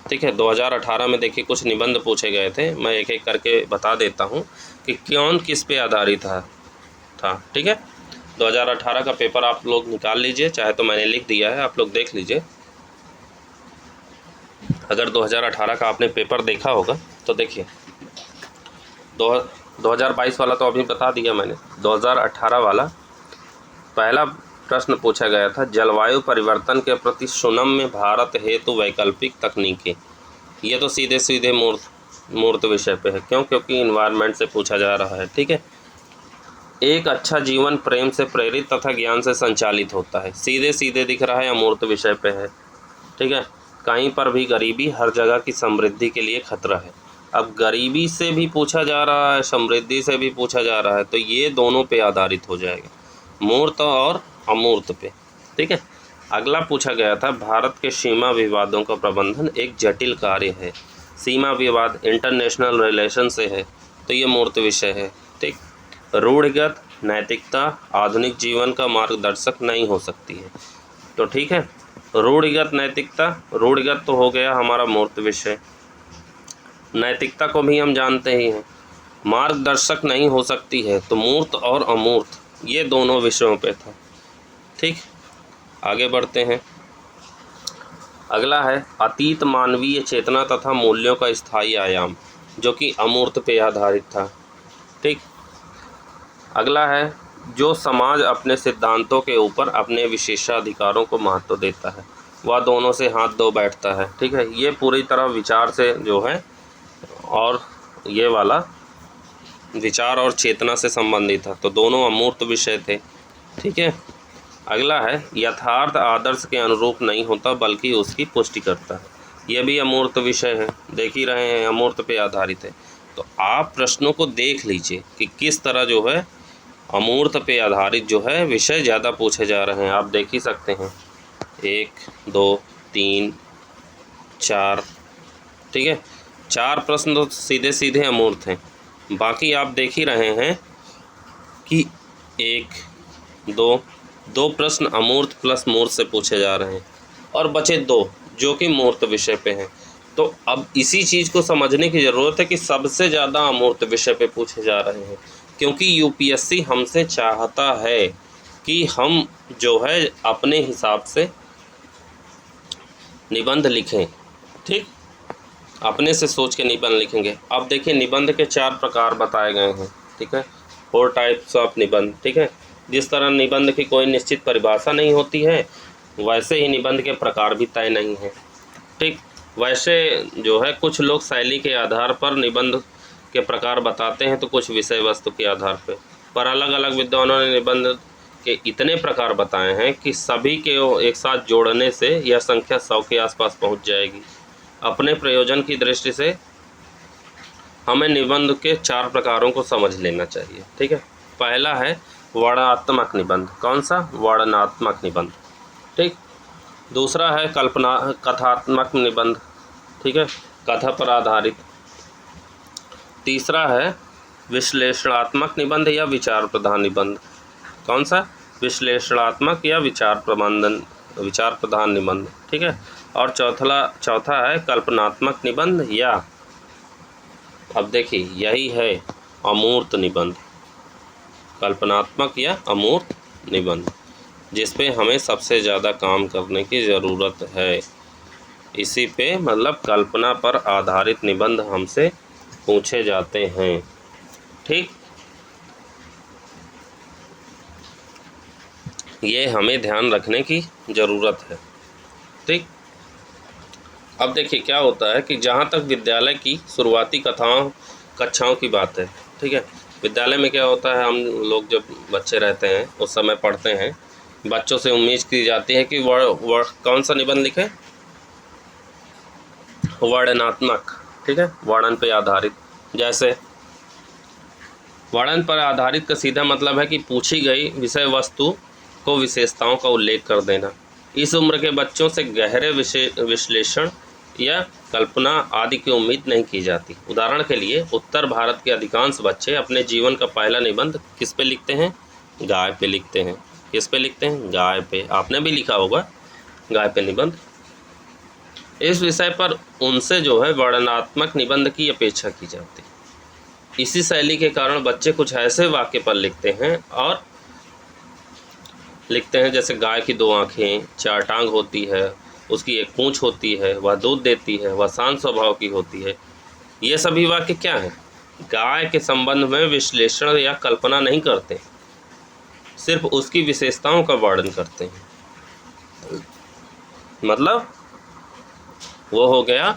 ठीक है। 2018 में देखिए कुछ निबंध पूछे गए थे, मैं एक एक करके बता देता हूँ कि कौन किस पे आधारित था, ठीक है। 2018 का पेपर आप लोग निकाल लीजिए, चाहे तो मैंने लिख दिया है, आप लोग देख लीजिए। अगर 2018 का आपने पेपर देखा होगा तो देखिए, 2022 वाला तो अभी बता दिया मैंने, 2018 वाला पहला प्रश्न पूछा गया था, जलवायु परिवर्तन के प्रति सुनम्य भारत हेतु वैकल्पिक तकनीकें। ये तो सीधे सीधे मूर्त विषय पे है, क्योंकि इन्वायरमेंट से पूछा जा रहा है, ठीक है। एक अच्छा जीवन प्रेम से प्रेरित तथा ज्ञान से संचालित होता है, सीधे सीधे दिख रहा है, अमूर्त विषय पे है, ठीक है। कहीं पर भी गरीबी हर जगह की समृद्धि के लिए खतरा है। अब गरीबी से भी पूछा जा रहा है, समृद्धि से भी पूछा जा रहा है, तो ये दोनों पे आधारित हो जाएगा, मूर्त और अमूर्त पे, ठीक है। अगला पूछा गया था, भारत के सीमा विवादों का प्रबंधन एक जटिल कार्य है। सीमा विवाद इंटरनेशनल रिलेशन से है, तो ये मूर्त विषय है, ठीक। रूढ़िगत नैतिकता आधुनिक जीवन का मार्गदर्शक नहीं हो सकती है, तो ठीक है। रूढ़िगत नैतिकता, रूढ़िगत तो हो गया हमारा मूर्त विषय, नैतिकता को भी हम जानते ही हैं, मार्गदर्शक नहीं हो सकती है, तो मूर्त और अमूर्त ये दोनों विषयों पे था, ठीक। आगे बढ़ते हैं। अगला है अतीत मानवीय चेतना तथा मूल्यों का स्थायी आयाम, जो कि अमूर्त पे आधारित था, ठीक। अगला है जो समाज अपने सिद्धांतों के ऊपर अपने विशेषाधिकारों को महत्व देता है, वह दोनों से हाथ धो बैठता है, ठीक है। ये पूरी तरह विचार से जो है, और ये वाला विचार और चेतना से संबंधित था, तो दोनों अमूर्त विषय थे, ठीक है। अगला है यथार्थ आदर्श के अनुरूप नहीं होता बल्कि उसकी पुष्टि करता है, यह भी अमूर्त विषय है, देख ही रहे हैं, अमूर्त पे आधारित है। तो आप प्रश्नों को देख लीजिए कि किस तरह जो है अमूर्त पे आधारित जो है विषय ज़्यादा पूछे जा रहे हैं, आप देख ही सकते हैं, 1 2 3 4, ठीक है, 4 प्रश्न तो सीधे सीधे अमूर्त हैं, बाकी आप देख ही रहे हैं कि 1 2 प्रश्न अमूर्त प्लस मूर्त से पूछे जा रहे हैं, और बचे 2 जो कि मूर्त विषय पे हैं। तो अब इसी चीज़ को समझने की ज़रूरत है कि सबसे ज़्यादा अमूर्त विषय पे पूछे जा रहे हैं, क्योंकि यूपीएससी हमसे चाहता है कि हम जो है अपने हिसाब से निबंध लिखें, ठीक, अपने से सोच के निबंध लिखेंगे। अब देखिए निबंध के 4 प्रकार बताए गए हैं, ठीक है, 4 टाइप्स ऑफ निबंध, ठीक है। जिस तरह निबंध की कोई निश्चित परिभाषा नहीं होती है, वैसे ही निबंध के प्रकार भी तय नहीं है, ठीक। वैसे जो है कुछ लोग शैली के आधार पर निबंध के प्रकार बताते हैं, तो कुछ विषय वस्तु के आधार पर अलग अलग विद्वानों ने निबंध के इतने प्रकार बताए हैं कि सभी के एक साथ जोड़ने से यह संख्या 100 के आसपास पहुंच जाएगी। अपने प्रयोजन की दृष्टि से हमें निबंध के 4 प्रकारों को समझ लेना चाहिए, ठीक है। पहला है वर्णनात्मक निबंध, कौन सा, वर्णनात्मक निबंध, ठीक। दूसरा है कथात्मक निबंध, ठीक है, कथा पर आधारित। तीसरा है विश्लेषणात्मक निबंध या विचार प्रधान निबंध, कौन सा, विश्लेषणात्मक या विचार प्रधान निबंध, ठीक है। और चौथा है कल्पनात्मक निबंध, या अब देखिए यही है अमूर्त निबंध, कल्पनात्मक या अमूर्त निबंध, जिस पे हमें सबसे ज़्यादा काम करने की ज़रूरत है, इसी पे मतलब कल्पना पर आधारित निबंध हमसे पूछे जाते हैं। ठीक, ये हमें ध्यान रखने की ज़रूरत है। ठीक, अब देखिए क्या होता है कि जहाँ तक विद्यालय की शुरुआती कक्षाओं की बात है, ठीक है, विद्यालय में क्या होता है, हम लोग जब बच्चे रहते हैं उस समय पढ़ते हैं, बच्चों से उम्मीद की जाती है कि कौन सा निबंध लिखें, वर्णनात्मक, ठीक है, वर्णन पर आधारित। जैसे वर्णन पर आधारित का सीधा मतलब है कि पूछी गई विषय वस्तु को विशेषताओं का उल्लेख कर देना। इस उम्र के बच्चों से गहरे विश्लेषण या कल्पना आदि की उम्मीद नहीं की जाती। उदाहरण के लिए उत्तर भारत के अधिकांश बच्चे अपने जीवन का पहला निबंध किस पे लिखते हैं, गाय पे लिखते हैं। किस पे लिखते हैं, गाय पे। आपने भी लिखा होगा गाय पे निबंध। इस विषय पर उनसे जो है वर्णनात्मक निबंध की अपेक्षा की जाती है। इसी शैली के कारण बच्चे कुछ ऐसे वाक्य पर लिखते हैं जैसे गाय की 2 आँखें, 4 टांग होती है, उसकी 1 पूँछ होती है, वह दूध देती है, वह शांत स्वभाव की होती है। ये सभी वाक्य क्या हैं, गाय के संबंध में विश्लेषण या कल्पना नहीं करते, सिर्फ उसकी विशेषताओं का वर्णन करते हैं। मतलब वो हो गया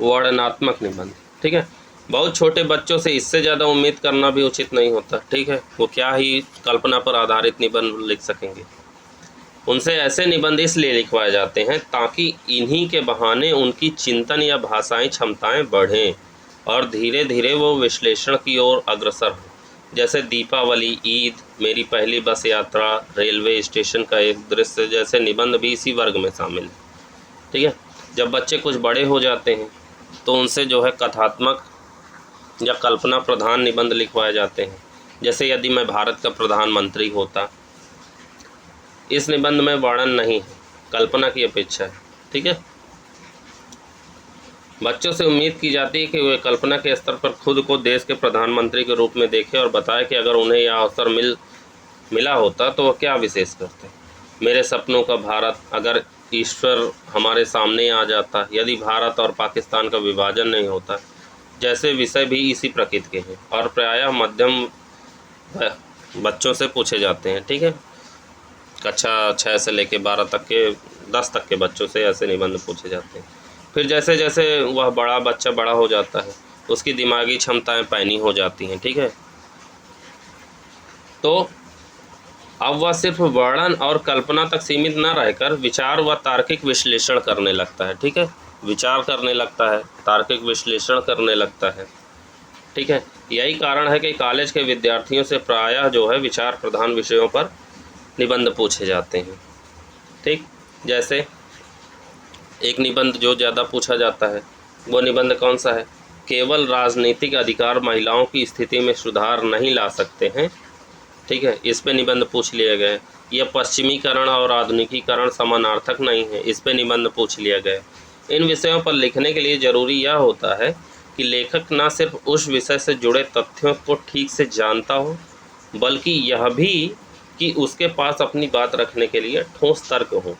वर्णनात्मक निबंध। ठीक है, बहुत छोटे बच्चों से इससे ज़्यादा उम्मीद करना भी उचित नहीं होता। ठीक है, वो क्या ही कल्पना पर आधारित निबंध लिख सकेंगे। उनसे ऐसे निबंध इसलिए लिखवाए जाते हैं ताकि इन्हीं के बहाने उनकी चिंतन या भाषाई क्षमताएं बढ़ें और धीरे धीरे वो विश्लेषण की ओर अग्रसर हों। जैसे दीपावली, ईद, मेरी पहली बस यात्रा, रेलवे स्टेशन का एक दृश्य जैसे निबंध भी इसी वर्ग में शामिल है। ठीक है, जब बच्चे कुछ बड़े हो जाते हैं तो उनसे जो है कथात्मक या कल्पना प्रधान निबंध लिखवाए जाते हैं। जैसे यदि मैं भारत का प्रधानमंत्री होता, इस निबंध में वर्णन नहीं है, कल्पना की अपेक्षा है। ठीक है, बच्चों से उम्मीद की जाती है कि वे कल्पना के स्तर पर खुद को देश के प्रधानमंत्री के रूप में देखें और बताएं कि अगर उन्हें यह अवसर मिला होता तो वह क्या विशेष करते। मेरे सपनों का भारत, अगर ईश्वर हमारे सामने आ जाता, यदि भारत और पाकिस्तान का विभाजन नहीं होता, जैसे विषय भी इसी प्रकृति के हैं और प्रायः मध्यम बच्चों से पूछे जाते हैं। ठीक है, कक्षा 6 से लेकर 12 तक के 10 तक के बच्चों से ऐसे निबंध पूछे जाते हैं। फिर जैसे जैसे वह बच्चा बड़ा हो जाता है, उसकी दिमागी क्षमताएं पैनी हो जाती हैं। ठीक है, तो अब वह सिर्फ वर्णन और कल्पना तक सीमित न रहकर विचार व तार्किक विश्लेषण करने लगता है। ठीक है, विचार करने लगता है, तार्किक विश्लेषण करने लगता है। ठीक है, यही कारण है कि कॉलेज के विद्यार्थियों से प्रायः जो है विचार प्रधान विषयों पर निबंध पूछे जाते हैं। ठीक, जैसे एक निबंध जो ज़्यादा पूछा जाता है वो निबंध कौन सा है, केवल राजनीतिक अधिकार महिलाओं की स्थिति में सुधार नहीं ला सकते हैं। ठीक है, इस पे निबंध पूछ लिए गए। यह पश्चिमीकरण और आधुनिकीकरण समानार्थक नहीं है, इस पे निबंध पूछ लिया गया। इन विषयों पर लिखने के लिए ज़रूरी यह होता है कि लेखक न सिर्फ उस विषय से जुड़े तथ्यों को ठीक से जानता हो, बल्कि यह भी कि उसके पास अपनी बात रखने के लिए ठोस तर्क हो।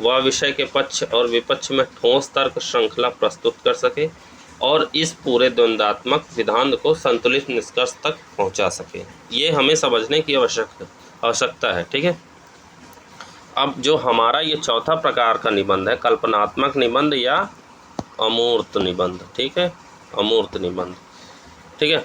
वह विषय के पक्ष और विपक्ष में ठोस तर्क श्रृंखला प्रस्तुत कर सके और इस पूरे द्वंद्वात्मक विधान को संतुलित निष्कर्ष तक पहुंचा सके। ये हमें समझने की आवश्यकता है। ठीक है, अब जो हमारा ये चौथा प्रकार का निबंध है, कल्पनात्मक निबंध या अमूर्त निबंध। ठीक है, अमूर्त निबंध। ठीक है,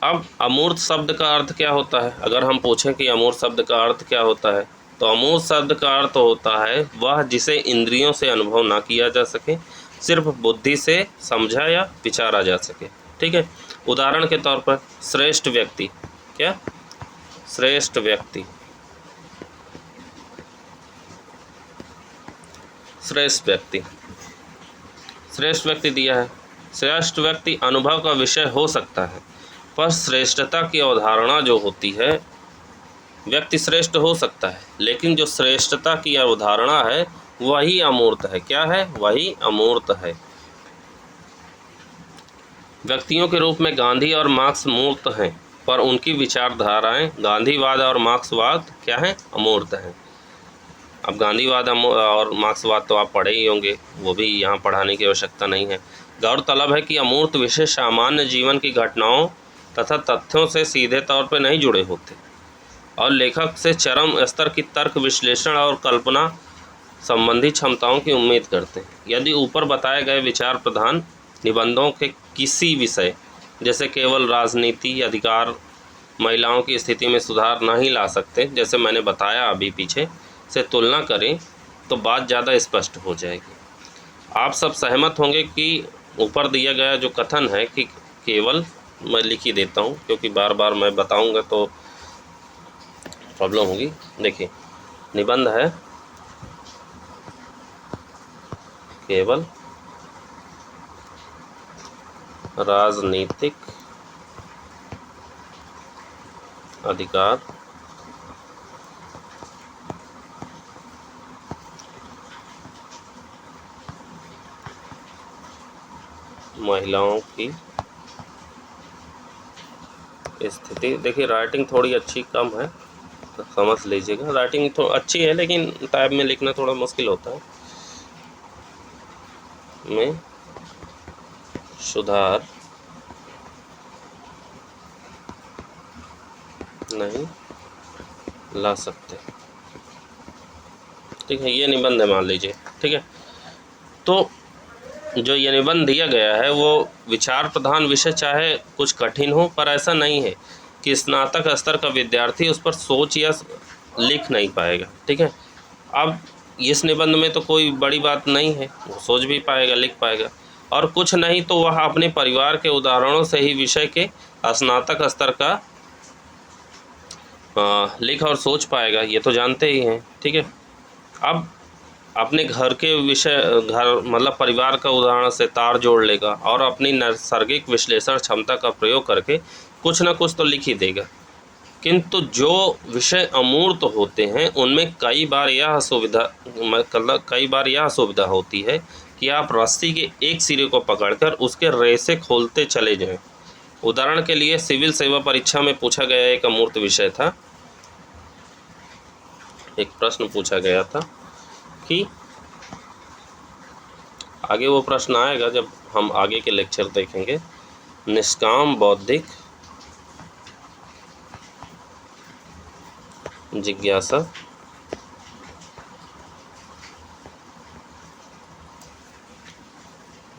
अब अमूर्त शब्द का अर्थ क्या होता है, अगर हम पूछें कि अमूर्त शब्द का अर्थ क्या होता है, तो अमूर्त शब्द का अर्थ होता है वह जिसे इंद्रियों से अनुभव ना किया जा सके, सिर्फ बुद्धि से समझा या विचारा जा सके। ठीक है, उदाहरण के तौर पर श्रेष्ठ व्यक्ति, क्या श्रेष्ठ व्यक्ति, श्रेष्ठ व्यक्ति, श्रेष्ठ व्यक्ति दिया है। श्रेष्ठ व्यक्ति अनुभव का विषय हो सकता है, पर श्रेष्ठता की अवधारणा जो होती है, व्यक्ति श्रेष्ठ हो सकता है, लेकिन जो श्रेष्ठता की अवधारणा है वही अमूर्त है। क्या है, वही अमूर्त है। व्यक्तियों के रूप में गांधी और मार्क्स मूर्त हैं, पर उनकी विचारधाराएं गांधीवाद और मार्क्सवाद क्या हैं, अमूर्त हैं। अब गांधीवाद और मार्क्सवाद तो आप पढ़े ही होंगे, वो भी यहाँ पढ़ाने की आवश्यकता नहीं है। गौरतलब है कि अमूर्त विषय सामान्य जीवन की घटनाओं तथा तथ्यों से सीधे तौर पर नहीं जुड़े होते और लेखक से चरम स्तर की तर्क विश्लेषण और कल्पना संबंधी क्षमताओं की उम्मीद करते हैं। यदि ऊपर बताए गए विचार प्रधान निबंधों के किसी विषय जैसे केवल राजनीति, अधिकार, महिलाओं की स्थिति में सुधार नहीं ला सकते, जैसे मैंने बताया अभी पीछे, से तुलना करें तो बात ज़्यादा स्पष्ट हो जाएगी। आप सब सहमत होंगे कि ऊपर दिया गया जो कथन है कि केवल, मैं लिख ही देता हूँ क्योंकि बार बार मैं बताऊँगा तो प्रॉब्लम होगी। देखिए, निबंध है केवल राजनीतिक अधिकार, महिलाओं की स्थिति। देखिए राइटिंग थोड़ी अच्छी कम है तो समझ लीजिएगा, राइटिंग तो अच्छी है लेकिन टाइप में लिखना थोड़ा मुश्किल होता है, में सुधार नहीं ला सकते। ठीक है, ये निबंध है मान लीजिए। ठीक है, तो जो ये निबंध दिया गया है वो विचार प्रधान विषय चाहे कुछ कठिन हो, पर ऐसा नहीं है कि स्नातक स्तर का विद्यार्थी उस पर सोच या लिख नहीं पाएगा। ठीक है, अब इस निबंध में तो कोई बड़ी बात नहीं है, वो सोच भी पाएगा, लिख पाएगा, और कुछ नहीं तो वह अपने परिवार के उदाहरणों से ही विषय के स्नातक स्तर का लिख और सोच पाएगा, ये तो जानते ही हैं। ठीक है, अब अपने घर के विषय, घर मतलब परिवार का उदाहरण से तार जोड़ लेगा और अपनी नैसर्गिक विश्लेषण क्षमता का प्रयोग करके कुछ ना कुछ तो लिख ही देगा। किंतु जो विषय अमूर्त होते हैं उनमें कई बार यह सुविधा होती है कि आप रस्सी के एक सिरे को पकड़कर उसके रेसे खोलते चले जाएं। उदाहरण के लिए सिविल सेवा परीक्षा में पूछा गया एक अमूर्त विषय था, एक प्रश्न पूछा गया था कि आगे वो प्रश्न आएगा जब हम आगे के लेक्चर देखेंगे। निष्काम बौद्धिक जिज्ञासा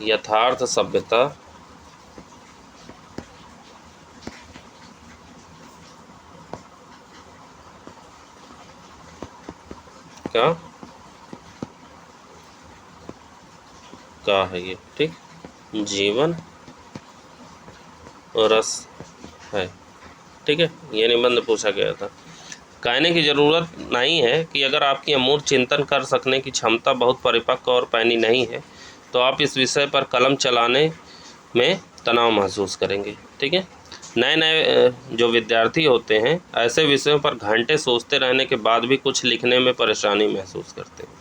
यथार्थ सभ्यता का है ये। ठीक, जीवन रस है। ठीक है, ये निबंध पूछा गया था। कहने की ज़रूरत नहीं है कि अगर आपकी अमूर्त चिंतन कर सकने की क्षमता बहुत परिपक्व और पैनी नहीं है तो आप इस विषय पर कलम चलाने में तनाव महसूस करेंगे। ठीक है, नए नए जो विद्यार्थी होते हैं ऐसे विषयों पर घंटे सोचते रहने के बाद भी कुछ लिखने में परेशानी महसूस करते हैं।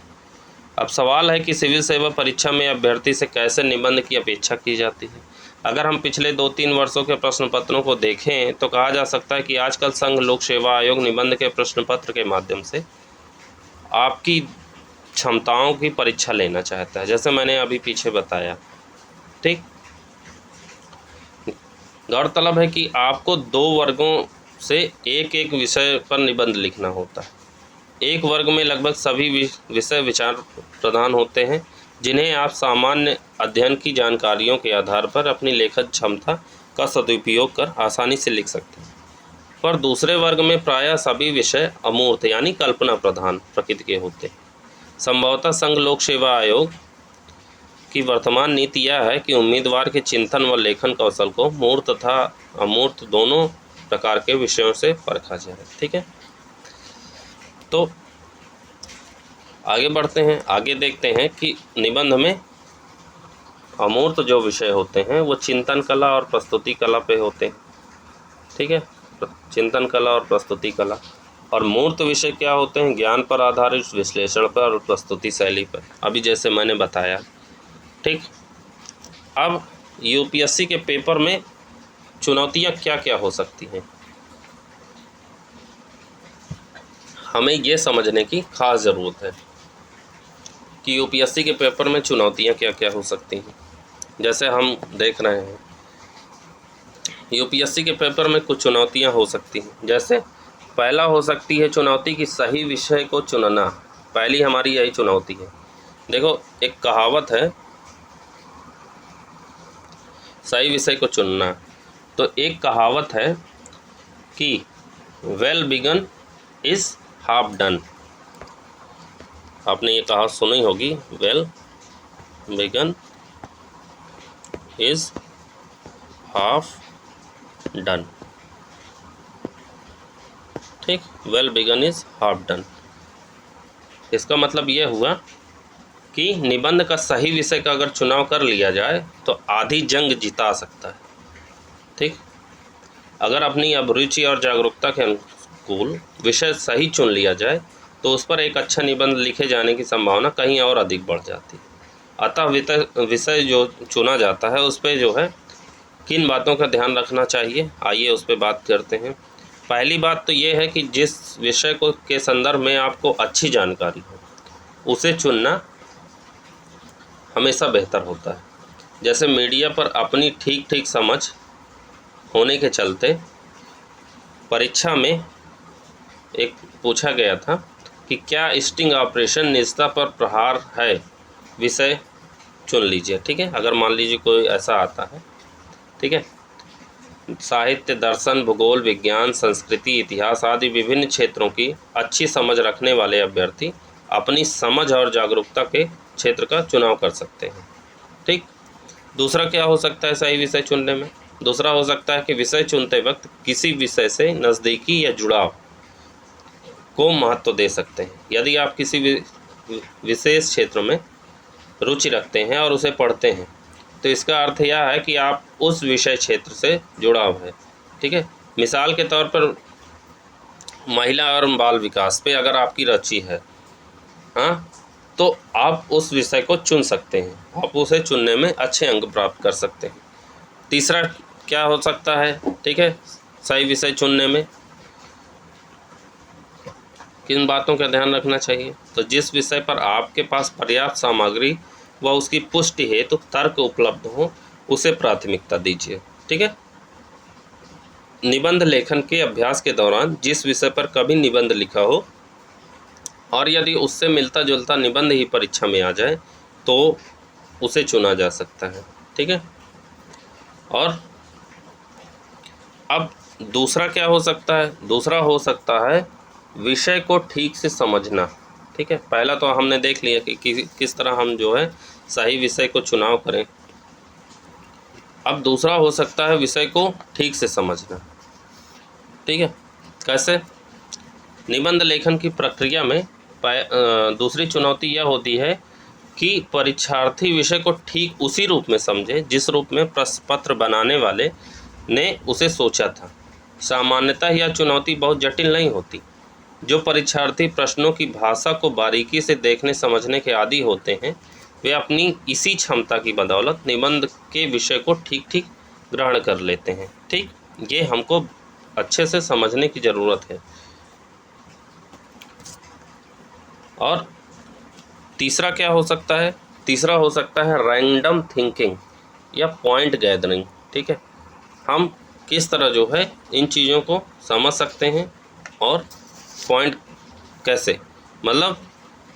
अब सवाल है कि सिविल सेवा परीक्षा में अभ्यर्थी से कैसे निबंध की अपेक्षा की जाती है। अगर हम पिछले 2-3 वर्षों के प्रश्न पत्रों को देखें तो कहा जा सकता है कि आजकल संघ लोक सेवा आयोग निबंध के प्रश्न पत्र के माध्यम से आपकी क्षमताओं की परीक्षा लेना चाहता है, जैसे मैंने अभी पीछे बताया। ठीक, गौरतलब है कि आपको 2 वर्गों से एक एक विषय पर निबंध लिखना होता है। एक वर्ग में लगभग सभी विषय विचार प्रधान होते हैं जिन्हें आप सामान्य अध्ययन की जानकारियों के आधार पर अपनी लेखन क्षमता का सदुपयोग कर आसानी से लिख सकते हैं। पर दूसरे वर्ग में प्रायः सभी विषय अमूर्त यानी कल्पना प्रधान प्रकृति के होते हैं। संभवतः संघ लोक सेवा आयोग की वर्तमान नीति यह है कि उम्मीदवार के चिंतन व लेखन कौशल को मूर्त तथा अमूर्त दोनों प्रकार के विषयों से परखा जाए। ठीक है, तो आगे बढ़ते हैं, आगे देखते हैं कि निबंध में अमूर्त जो विषय होते हैं वो चिंतन कला और प्रस्तुति कला पे होते हैं। ठीक है, चिंतन कला और प्रस्तुति कला, और मूर्त विषय क्या होते हैं, ज्ञान पर आधारित, विश्लेषण पर और प्रस्तुति शैली पर, अभी जैसे मैंने बताया। ठीक, अब यूपीएससी के पेपर में चुनौतियाँ क्या क्या हो सकती हैं। हमें ये समझने की खास ज़रूरत है कि यूपीएससी के पेपर में चुनौतियाँ क्या क्या हो सकती हैं। जैसे हम देख रहे हैं यूपीएससी के पेपर में कुछ चुनौतियाँ हो सकती हैं। जैसे पहला हो सकती है चुनौती कि सही विषय को चुनना। पहली हमारी यही चुनौती है। देखो, एक कहावत है, सही विषय को चुनना। तो एक कहावत है कि well begun is half done. आपने ये कहावत सुनी होगी, well begun is half done. ठीक, well begun is half done. इसका मतलब ये हुआ कि निबंध का सही विषय का अगर चुनाव कर लिया जाए तो आधी जंग जिता सकता है। ठीक, अगर अपनी अभिरुचि और जागरूकता के अनुकूल विषय सही चुन लिया जाए तो उस पर एक अच्छा निबंध लिखे जाने की संभावना कहीं और अधिक बढ़ जाती है। अतः विषय जो चुना जाता है उस पर जो है किन बातों का ध्यान रखना चाहिए, आइए उस पर बात करते हैं। पहली बात तो ये है कि जिस विषय को के संदर्भ में आपको अच्छी जानकारी हो उसे चुनना हमेशा बेहतर होता है। जैसे मीडिया पर अपनी ठीक समझ होने के चलते परीक्षा में एक पूछा गया था कि क्या स्टिंग ऑपरेशन निजता पर प्रहार है, विषय चुन लीजिए। ठीक है, अगर मान लीजिए कोई ऐसा आता है, ठीक है, साहित्य, दर्शन, भूगोल, विज्ञान, संस्कृति, इतिहास आदि विभिन्न क्षेत्रों की अच्छी समझ रखने वाले अभ्यर्थी अपनी समझ और जागरूकता के क्षेत्र का चुनाव कर सकते हैं। ठीक, दूसरा क्या हो सकता है सही विषय चुनने में? दूसरा हो सकता है कि विषय चुनते वक्त किसी विषय से नज़दीकी या जुड़ाव को महत्व दे सकते हैं। यदि आप किसी विशेष क्षेत्र में रुचि रखते हैं और उसे पढ़ते हैं तो इसका अर्थ यह है कि आप उस विषय क्षेत्र से जुड़ाव है। ठीक है, मिसाल के तौर पर महिला और बाल विकास पे अगर आपकी रुचि है, हाँ, तो आप उस विषय को चुन सकते हैं, आप उसे चुनने में अच्छे अंक प्राप्त कर सकते हैं। तीसरा क्या हो सकता है, ठीक है, सही विषय चुनने में किन बातों का ध्यान रखना चाहिए? तो जिस विषय पर आपके पास पर्याप्त सामग्री व उसकी पुष्टि हेतु तर्क उपलब्ध हो उसे प्राथमिकता दीजिए। ठीक है, निबंध लेखन के अभ्यास के दौरान जिस विषय पर कभी निबंध लिखा हो और यदि उससे मिलता जुलता निबंध ही परीक्षा में आ जाए तो उसे चुना जा सकता है। ठीक है, और अब दूसरा क्या हो सकता है? दूसरा हो सकता है विषय को ठीक से समझना। ठीक है, पहला तो हमने देख लिया कि किस तरह हम जो है सही विषय को चुनाव करें। अब दूसरा हो सकता है विषय को ठीक से समझना। ठीक है, कैसे? निबंध लेखन की प्रक्रिया में दूसरी चुनौती यह होती है कि परीक्षार्थी विषय को ठीक उसी रूप में समझे जिस रूप में प्रश्न पत्र बनाने वाले ने उसे सोचा था। सामान्यतः यह चुनौती बहुत जटिल नहीं होती। जो परीक्षार्थी प्रश्नों की भाषा को बारीकी से देखने समझने के आदी होते हैं वे अपनी इसी क्षमता की बदौलत निबंध के विषय को ठीक ग्रहण कर लेते हैं। ठीक, ये हमको अच्छे से समझने की ज़रूरत है। और तीसरा क्या हो सकता है? तीसरा हो सकता है रैंडम थिंकिंग या पॉइंट गैदरिंग। ठीक है, हम किस तरह जो है इन चीज़ों को समझ सकते हैं और पॉइंट कैसे, मतलब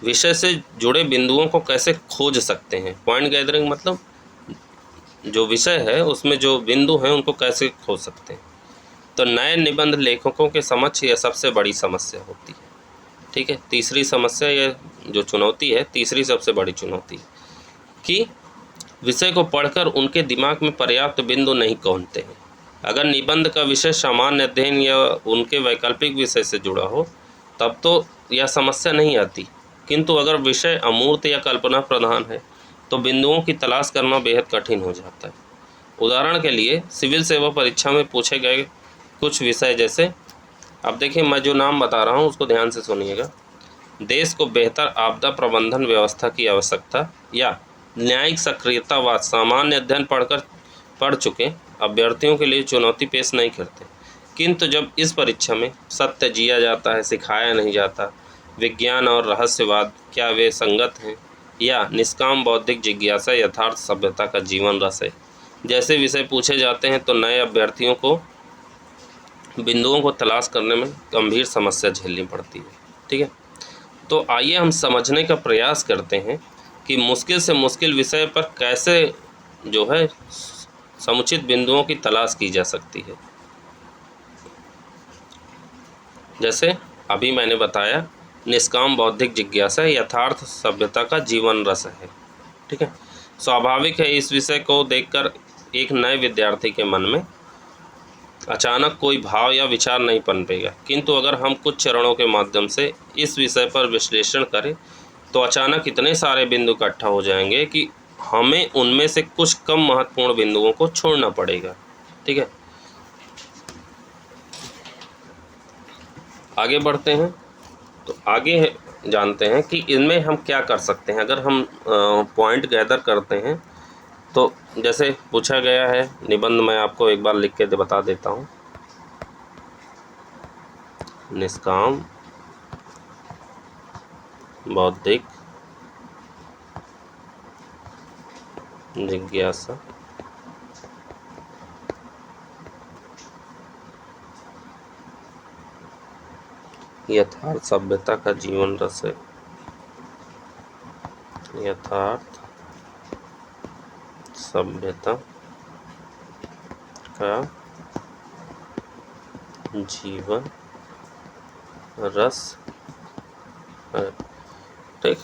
विषय से जुड़े बिंदुओं को कैसे खोज सकते हैं। पॉइंट गैदरिंग मतलब जो विषय है उसमें जो बिंदु हैं उनको कैसे खोज सकते हैं। तो नए निबंध लेखकों के समक्ष यह सबसे बड़ी समस्या होती है। ठीक है, तीसरी समस्या, ये जो चुनौती है, तीसरी सबसे बड़ी चुनौती कि विषय को पढ़कर उनके दिमाग में पर्याप्त बिंदु नहीं पहुंचते हैं। अगर निबंध का विषय सामान्य अध्ययन या उनके वैकल्पिक विषय से जुड़ा हो तब तो यह समस्या नहीं आती, किंतु अगर विषय अमूर्त या कल्पना प्रधान है तो बिंदुओं की तलाश करना बेहद कठिन हो जाता है। उदाहरण के लिए सिविल सेवा परीक्षा में पूछे गए कुछ विषय, जैसे अब देखिए मैं जो नाम बता रहा हूँ उसको ध्यान से सुनिएगा। देश को बेहतर आपदा प्रबंधन व्यवस्था की आवश्यकता या न्यायिक सक्रियता व सामान्य अध्ययन पढ़ चुके अभ्यर्थियों के लिए चुनौती पेश नहीं करते। किंतु जब इस परीक्षा में सत्य जिया जाता है, सिखाया नहीं जाता, विज्ञान और रहस्यवाद क्या वे संगत हैं, या निष्काम बौद्धिक जिज्ञासा यथार्थ सभ्यता का जीवन रस है, जैसे विषय पूछे जाते हैं तो नए अभ्यर्थियों को बिंदुओं को तलाश करने में गंभीर समस्या झेलनी पड़ती है। ठीक है, तो आइए हम समझने का प्रयास करते हैं कि मुश्किल से मुश्किल विषय पर कैसे जो है समुचित बिंदुओं की तलाश की जा सकती है। जैसे अभी मैंने बताया, निष्काम बौद्धिक जिज्ञासा यथार्थ सभ्यता का जीवन रस है। ठीक है, स्वाभाविक है इस विषय को देखकर एक नए विद्यार्थी के मन में अचानक कोई भाव या विचार नहीं पनपेगा, किंतु अगर हम कुछ चरणों के माध्यम से इस विषय पर विश्लेषण करें तो अचानक इतने सारे बिंदु इकट्ठा हो जाएंगे कि हमें उनमें से कुछ कम महत्वपूर्ण बिंदुओं को छोड़ना पड़ेगा। ठीक है, आगे बढ़ते हैं। तो आगे जानते हैं कि इनमें हम क्या कर सकते हैं। अगर हम पॉइंट गैदर करते हैं तो जैसे पूछा गया है निबंध, मैं आपको एक बार लिख के बता देता हूँ। निष्काम बौद्धिक जिज्ञासा यथार्थ सभ्यता का जीवन रस है। यथार्थ सभ्यता का जीवन रस है। ठीक,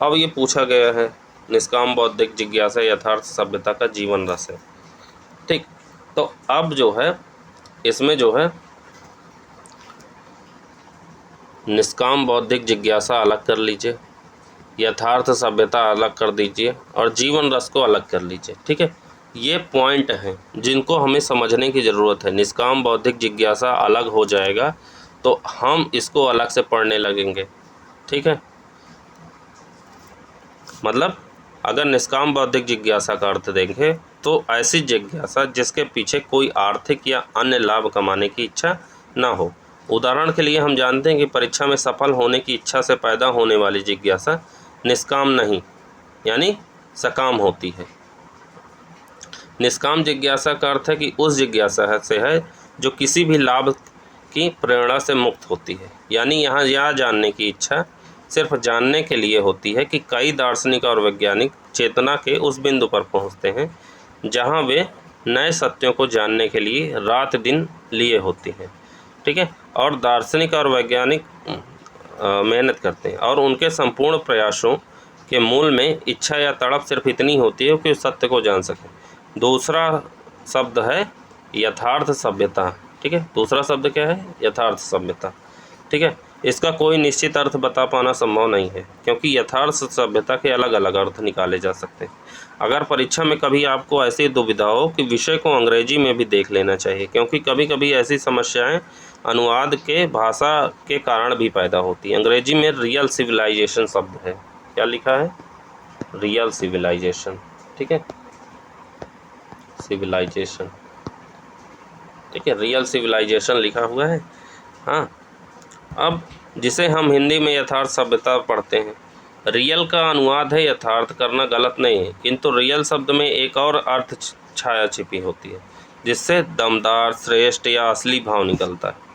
अब ये पूछा गया है निष्काम बौद्धिक जिज्ञासा यथार्थ सभ्यता का जीवन रस है। ठीक, तो अब जो है इसमें जो है निष्काम बौद्धिक जिज्ञासा अलग कर लीजिए, यथार्थ सभ्यता अलग कर दीजिए और जीवन रस को अलग कर लीजिए। ठीक है, ये पॉइंट हैं जिनको हमें समझने की ज़रूरत है। निष्काम बौद्धिक जिज्ञासा अलग हो जाएगा तो हम इसको अलग से पढ़ने लगेंगे। ठीक है, मतलब अगर निष्काम बौद्धिक जिज्ञासा का अर्थ देखें तो ऐसी जिज्ञासा जिसके पीछे कोई आर्थिक या अन्य लाभ कमाने की इच्छा ना हो। उदाहरण के लिए हम जानते हैं कि परीक्षा में सफल होने की इच्छा से पैदा होने वाली जिज्ञासा निष्काम नहीं यानी सकाम होती है। निष्काम जिज्ञासा का अर्थ है कि उस जिज्ञासा से है जो किसी भी लाभ की प्रेरणा से मुक्त होती है, यानी यहाँ यह जानने की इच्छा सिर्फ जानने के लिए होती है कि कई दार्शनिक और वैज्ञानिक चेतना के उस बिंदु पर पहुँचते हैं जहाँ वे नए सत्यों को जानने के लिए रात दिन लिए होते हैं। ठीक है, और दार्शनिक और वैज्ञानिक मेहनत करते हैं और उनके संपूर्ण प्रयासों के मूल में इच्छा या तड़प सिर्फ इतनी होती है कि सत्य को जान सकें। दूसरा शब्द है यथार्थ सभ्यता। ठीक है, दूसरा शब्द क्या है? यथार्थ सभ्यता। ठीक है, इसका कोई निश्चित अर्थ बता पाना संभव नहीं है क्योंकि यथार्थ सभ्यता के अलग अलग अर्थ निकाले जा सकते हैं। अगर परीक्षा में कभी आपको ऐसी दुविधा हो कि विषय को अंग्रेजी में भी देख लेना चाहिए, क्योंकि कभी कभी ऐसी समस्याएं अनुवाद के भाषा के कारण भी पैदा होती है। अंग्रेजी में रियल सिविलाइजेशन शब्द है। क्या लिखा है? Real civilisation. ठीक है, सिविलाइजेशन। ठीक है, रियल सिविलाइजेशन लिखा हुआ है। हाँ, अब जिसे हम हिंदी में यथार्थ सभ्यता पढ़ते हैं, रियल का अनुवाद है यथार्थ करना गलत नहीं है, किंतु रियल शब्द में एक और अर्थ छाया छिपी होती है जिससे दमदार, श्रेष्ठ या असली भाव निकलता है।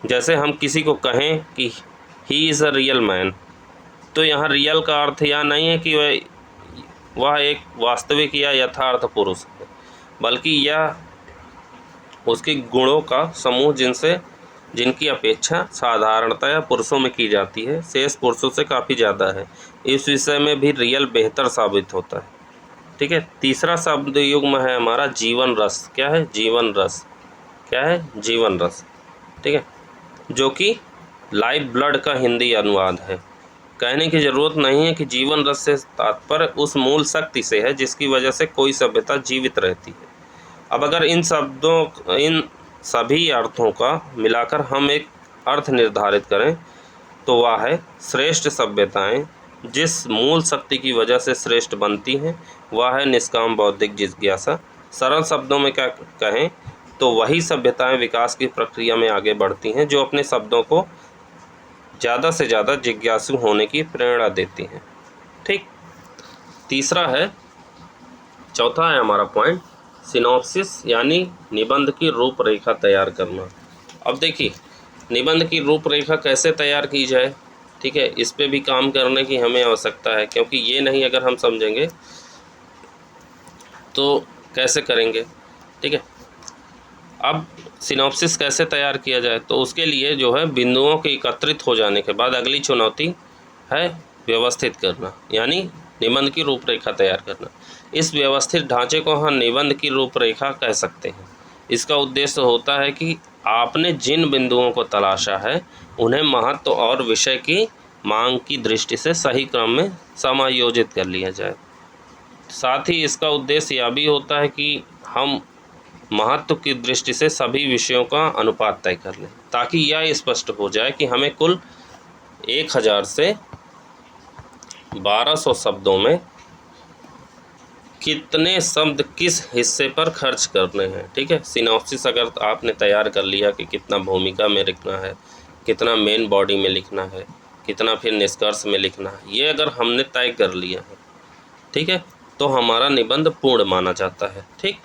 जैसे हम किसी को कहें कि he is a real man, तो यहाँ रियल का अर्थ यह नहीं है कि वह एक वास्तविक या यथार्थ पुरुष है, बल्कि यह उसके गुणों का समूह जिनकी अपेक्षा साधारणतया पुरुषों में की जाती है शेष पुरुषों से काफ़ी ज़्यादा है। इस विषय में भी रियल बेहतर साबित होता है। ठीक है, तीसरा शब्द युग्म है हमारा जीवन रस। क्या है? जीवन रस। क्या है? जीवन रस। ठीक है, जो कि लाइफ ब्लड का हिंदी अनुवाद है। कहने की ज़रूरत नहीं है कि जीवन रस से तात्पर्य उस मूल शक्ति से है जिसकी वजह से कोई सभ्यता जीवित रहती है। अब अगर इन सभी अर्थों का मिलाकर हम एक अर्थ निर्धारित करें तो वह है श्रेष्ठ सभ्यताएं जिस मूल शक्ति की वजह से श्रेष्ठ बनती हैं, वह है निष्काम बौद्धिक जिज्ञासा। सरल शब्दों में क्या कहें तो वही सभ्यताएं विकास की प्रक्रिया में आगे बढ़ती हैं जो अपने शब्दों को ज़्यादा से ज़्यादा जिज्ञासु होने की प्रेरणा देती हैं। ठीक, तीसरा है, चौथा है हमारा पॉइंट, सिनॉप्सिस यानी निबंध की रूपरेखा तैयार करना। अब देखिए, निबंध की रूपरेखा कैसे तैयार की जाए, ठीक है, इस पे भी काम करने की हमें आवश्यकता है, क्योंकि ये नहीं अगर हम समझेंगे तो कैसे करेंगे। ठीक है, अब सिनॉप्सिस कैसे तैयार किया जाए, तो उसके लिए जो है बिंदुओं के एकत्रित हो जाने के बाद अगली चुनौती है व्यवस्थित करना, यानी निबंध की रूपरेखा तैयार करना। इस व्यवस्थित ढांचे को हम निबंध की रूपरेखा कह सकते हैं। इसका उद्देश्य होता है कि आपने जिन बिंदुओं को तलाशा है उन्हें महत्व और विषय की मांग की दृष्टि से सही क्रम में समायोजित कर लिया जाए। साथ ही इसका उद्देश्य यह भी होता है कि हम महत्व की दृष्टि से सभी विषयों का अनुपात तय कर लें, ताकि यह स्पष्ट हो जाए कि हमें कुल 1000 से 1200 शब्दों में कितने शब्द किस हिस्से पर खर्च करने हैं। ठीक है, सिनॉप्सिस अगर आपने तैयार कर लिया कि कितना भूमिका में लिखना है, कितना मेन बॉडी में लिखना है, कितना फिर निष्कर्ष में लिखना है, ये अगर हमने तय कर लिया है, ठीक है, तो हमारा निबंध पूर्ण माना जाता है। ठीक,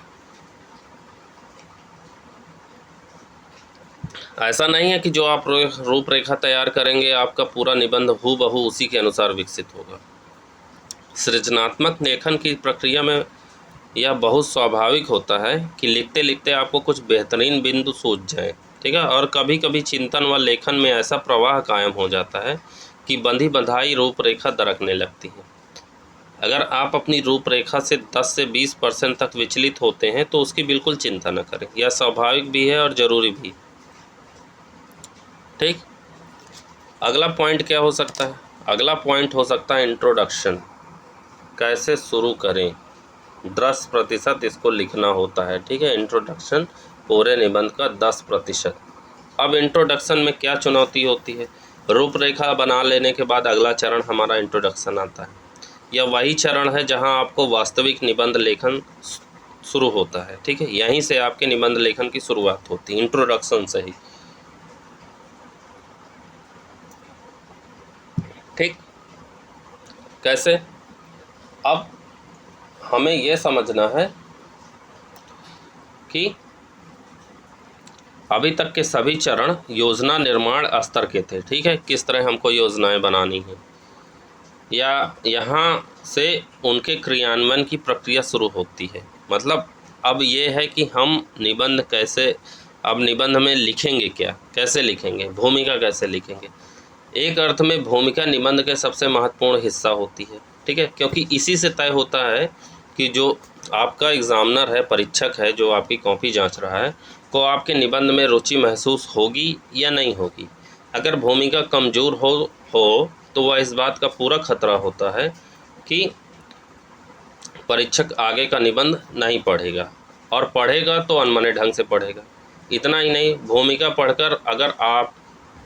ऐसा नहीं है कि जो आप रूपरेखा तैयार करेंगे आपका पूरा निबंध हूबहू उसी के अनुसार विकसित होगा। सृजनात्मक लेखन की प्रक्रिया में यह बहुत स्वाभाविक होता है कि लिखते लिखते आपको कुछ बेहतरीन बिंदु सूझ जाएं। ठीक है, और कभी कभी चिंतन व लेखन में ऐसा प्रवाह कायम हो जाता है कि बंधी बंधाई रूपरेखा दरकने लगती है। अगर आप अपनी रूपरेखा से 10 से 20% तक विचलित होते हैं तो उसकी बिल्कुल चिंता न करें, यह स्वाभाविक भी है और ज़रूरी भी। ठीक, अगला पॉइंट क्या हो सकता है? अगला पॉइंट हो सकता है इंट्रोडक्शन। कैसे शुरू करें, 10% इसको लिखना होता है। ठीक है, इंट्रोडक्शन पूरे निबंध का 10%। अब इंट्रोडक्शन में क्या चुनौती होती है? रूपरेखा बना लेने के बाद अगला चरण हमारा इंट्रोडक्शन आता है। यह वही चरण है जहां आपको वास्तविक निबंध लेखन शुरू होता है। ठीक है, यहीं से आपके निबंध लेखन की शुरुआत होती है, इंट्रोडक्शन से ही। ठीक, कैसे? अब हमें यह समझना है कि अभी तक के सभी चरण योजना निर्माण स्तर के थे। ठीक है, किस तरह हमको योजनाएं बनानी है, या यहाँ से उनके क्रियान्वयन की प्रक्रिया शुरू होती है। मतलब अब ये है कि हम निबंध कैसे, अब निबंध में लिखेंगे क्या, कैसे लिखेंगे, भूमिका कैसे लिखेंगे। एक अर्थ में भूमिका निबंध के सबसे महत्वपूर्ण हिस्सा होती है। ठीक है, क्योंकि इसी से तय होता है कि जो आपका एग्जामिनर है, परीक्षक है, जो आपकी कॉपी जांच रहा है, को आपके निबंध में रुचि महसूस होगी या नहीं होगी। अगर भूमिका कमज़ोर हो तो वह इस बात का पूरा खतरा होता है कि परीक्षक आगे का निबंध नहीं पढ़ेगा, और पढ़ेगा तो अनमने ढंग से पढ़ेगा। इतना ही नहीं, भूमिका पढ़कर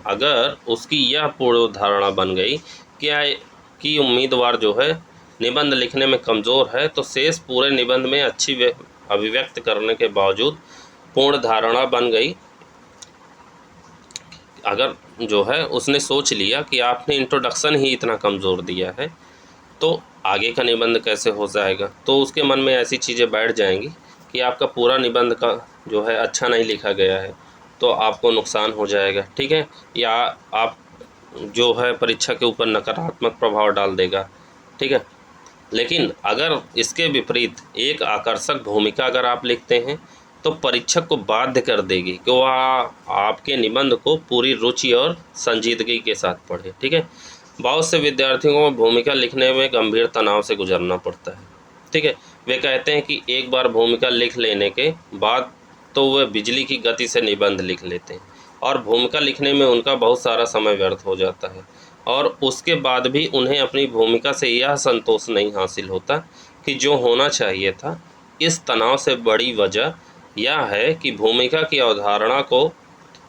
अगर उसकी यह पूर्व धारणा बन गई कि उम्मीदवार जो है निबंध लिखने में कमज़ोर है, तो शेष पूरे निबंध में अच्छी अभिव्यक्त करने के बावजूद पूर्ण धारणा बन गई, अगर जो है उसने सोच लिया कि आपने इंट्रोडक्शन ही इतना कमज़ोर दिया है तो आगे का निबंध कैसे हो जाएगा, तो उसके मन में ऐसी चीज़ें बैठ जाएंगी कि आपका पूरा निबंध का जो है अच्छा नहीं लिखा गया है, तो आपको नुकसान हो जाएगा। ठीक है, या आप जो है परीक्षा के ऊपर नकारात्मक प्रभाव डाल देगा। ठीक है, लेकिन अगर इसके विपरीत एक आकर्षक भूमिका अगर आप लिखते हैं तो परीक्षक को बाध्य कर देगी कि वह आपके निबंध को पूरी रुचि और संजीदगी के साथ पढ़े। ठीक है, बहुत से विद्यार्थियों को भूमिका लिखने में गंभीर तनाव से गुजरना पड़ता है। ठीक है, वे कहते हैं कि एक बार भूमिका लिख लेने के बाद तो वे बिजली की गति से निबंध लिख लेते हैं, और भूमिका लिखने में उनका बहुत सारा समय व्यर्थ हो जाता है, और उसके बाद भी उन्हें अपनी भूमिका से यह संतोष नहीं हासिल होता कि जो होना चाहिए था। इस तनाव से बड़ी वजह यह है कि भूमिका की अवधारणा को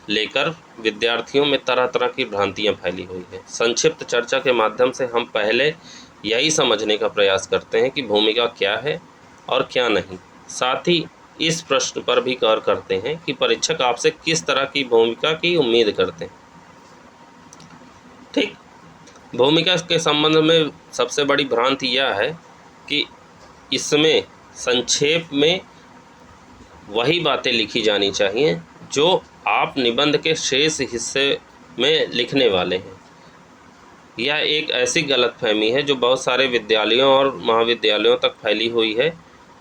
लेकर विद्यार्थियों में तरह तरह की भ्रांतियां फैली हुई हैं। संक्षिप्त चर्चा के माध्यम से हम पहले यही समझने का प्रयास करते हैं कि भूमिका क्या है और क्या नहीं। साथ ही इस प्रश्न पर भी गौर करते हैं कि परीक्षक आपसे किस तरह की भूमिका की उम्मीद करते हैं। ठीक, भूमिका के संबंध में सबसे बड़ी भ्रांति यह है कि इसमें संक्षेप में वही बातें लिखी जानी चाहिए जो आप निबंध के शेष हिस्से में लिखने वाले हैं। यह एक ऐसी गलतफहमी है जो बहुत सारे विद्यालयों और महाविद्यालयों तक फैली हुई है।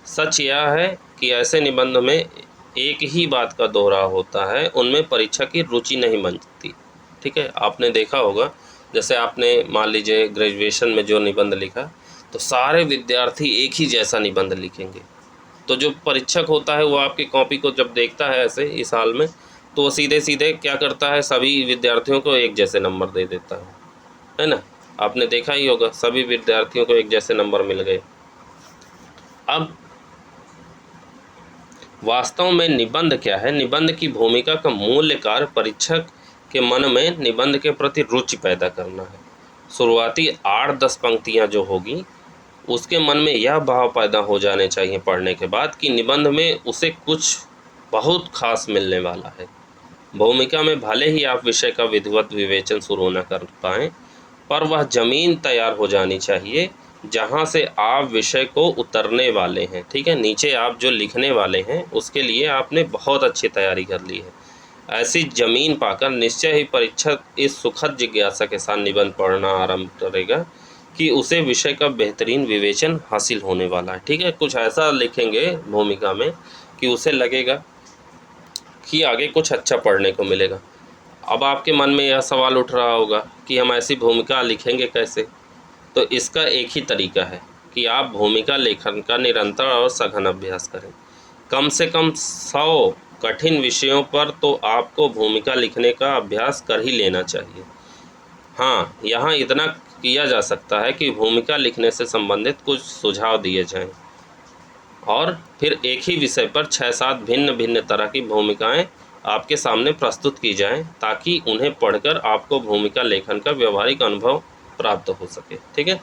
सच यह है कि ऐसे निबंध में एक ही बात का दोहराव होता है, उनमें परीक्षा की रुचि नहीं बनती। ठीक है, आपने देखा होगा, जैसे आपने मान लीजिए ग्रेजुएशन में जो निबंध लिखा, तो सारे विद्यार्थी एक ही जैसा निबंध लिखेंगे। तो जो परीक्षक होता है वो आपकी कॉपी को जब देखता है ऐसे इस हाल में, तो वो सीधे सीधे क्या करता है, सभी विद्यार्थियों को एक जैसे नंबर दे देता है ना। आपने देखा ही होगा, सभी विद्यार्थियों को एक जैसे नंबर मिल गए। अब वास्तव में निबंध क्या है? निबंध की भूमिका का मूल्य कार्य परीक्षक के मन में निबंध के प्रति रुचि पैदा करना है। शुरुआती 8-10 पंक्तियां जो होगी, उसके मन में यह भाव पैदा हो जाने चाहिए पढ़ने के बाद कि निबंध में उसे कुछ बहुत खास मिलने वाला है। भूमिका में भले ही आप विषय का विधिवत विवेचन शुरू न कर पाएँ, पर वह जमीन तैयार हो जानी चाहिए जहाँ से आप विषय को उतरने वाले हैं। ठीक है, नीचे आप जो लिखने वाले हैं उसके लिए आपने बहुत अच्छी तैयारी कर ली है। ऐसी जमीन पाकर निश्चय ही परीक्षक इस सुखद जिज्ञासा के साथ निबंध पढ़ना आरंभ करेगा कि उसे विषय का बेहतरीन विवेचन हासिल होने वाला है। ठीक है, कुछ ऐसा लिखेंगे भूमिका में कि उसे लगेगा कि आगे कुछ अच्छा पढ़ने को मिलेगा। अब आपके मन में यह सवाल उठ रहा होगा कि हम ऐसी भूमिका लिखेंगे कैसे? तो इसका एक ही तरीका है कि आप भूमिका लेखन का निरंतर और सघन अभ्यास करें। कम से कम 100 कठिन विषयों पर तो आपको भूमिका लिखने का अभ्यास कर ही लेना चाहिए। हाँ, यहाँ इतना किया जा सकता है कि भूमिका लिखने से संबंधित कुछ सुझाव दिए जाएं और फिर एक ही विषय पर 6-7 भिन्न भिन्न तरह की भूमिकाएं आपके सामने प्रस्तुत की जाएं, ताकि उन्हें पढ़कर आपको भूमिका लेखन का व्यवहारिक अनुभव प्राप्त हो सके। ठीक है,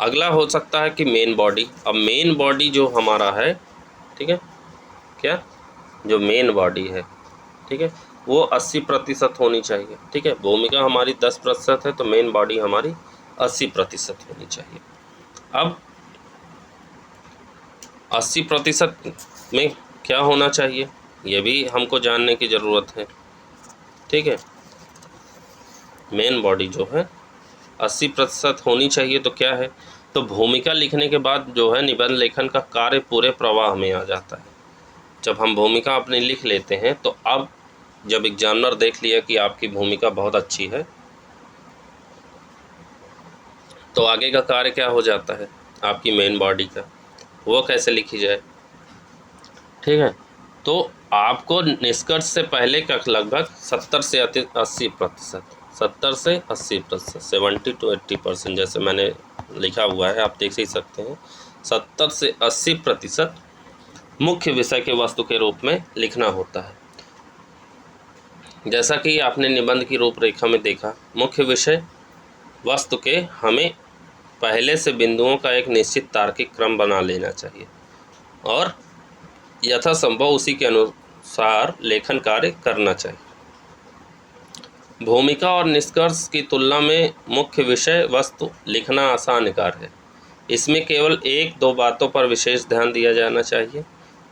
अगला हो सकता है कि मेन बॉडी। अब मेन बॉडी जो हमारा है, ठीक है, क्या जो मेन बॉडी है, ठीक है, वो 80% होनी चाहिए। ठीक है, भूमिका हमारी 10% है, तो मेन बॉडी हमारी 80% होनी चाहिए। अब 80% में क्या होना चाहिए, ये भी हमको जानने की ज़रूरत है। ठीक है, मेन बॉडी जो है 80% होनी चाहिए, तो क्या है, तो भूमिका लिखने के बाद जो है निबंध लेखन का कार्य पूरे प्रवाह में आ जाता है। जब हम भूमिका अपनी लिख लेते हैं, तो अब जब एग्जामिनर देख लिया कि आपकी भूमिका बहुत अच्छी है, तो आगे का कार्य क्या हो जाता है आपकी मेन बॉडी का, वो कैसे लिखी जाए। ठीक है, तो आपको निष्कर्ष से पहले का लगभग 70 से 80%, 70 से 80%, 70 to 80% जैसे मैंने लिखा हुआ है, आप देख ही सकते हैं। 70 से 80% मुख्य विषय के वस्तु के रूप में लिखना होता है। जैसा कि आपने निबंध की रूपरेखा में देखा, मुख्य विषय वस्तु के हमें पहले से बिंदुओं का एक निश्चित तार्किक क्रम बना लेना चाहिए और यथासंभव उसी के अनुसार लेखन कार्य करना चाहिए। भूमिका और निष्कर्ष की तुलना में मुख्य विषय वस्तु लिखना आसान कार्य है। इसमें केवल 1-2 बातों पर विशेष ध्यान दिया जाना चाहिए।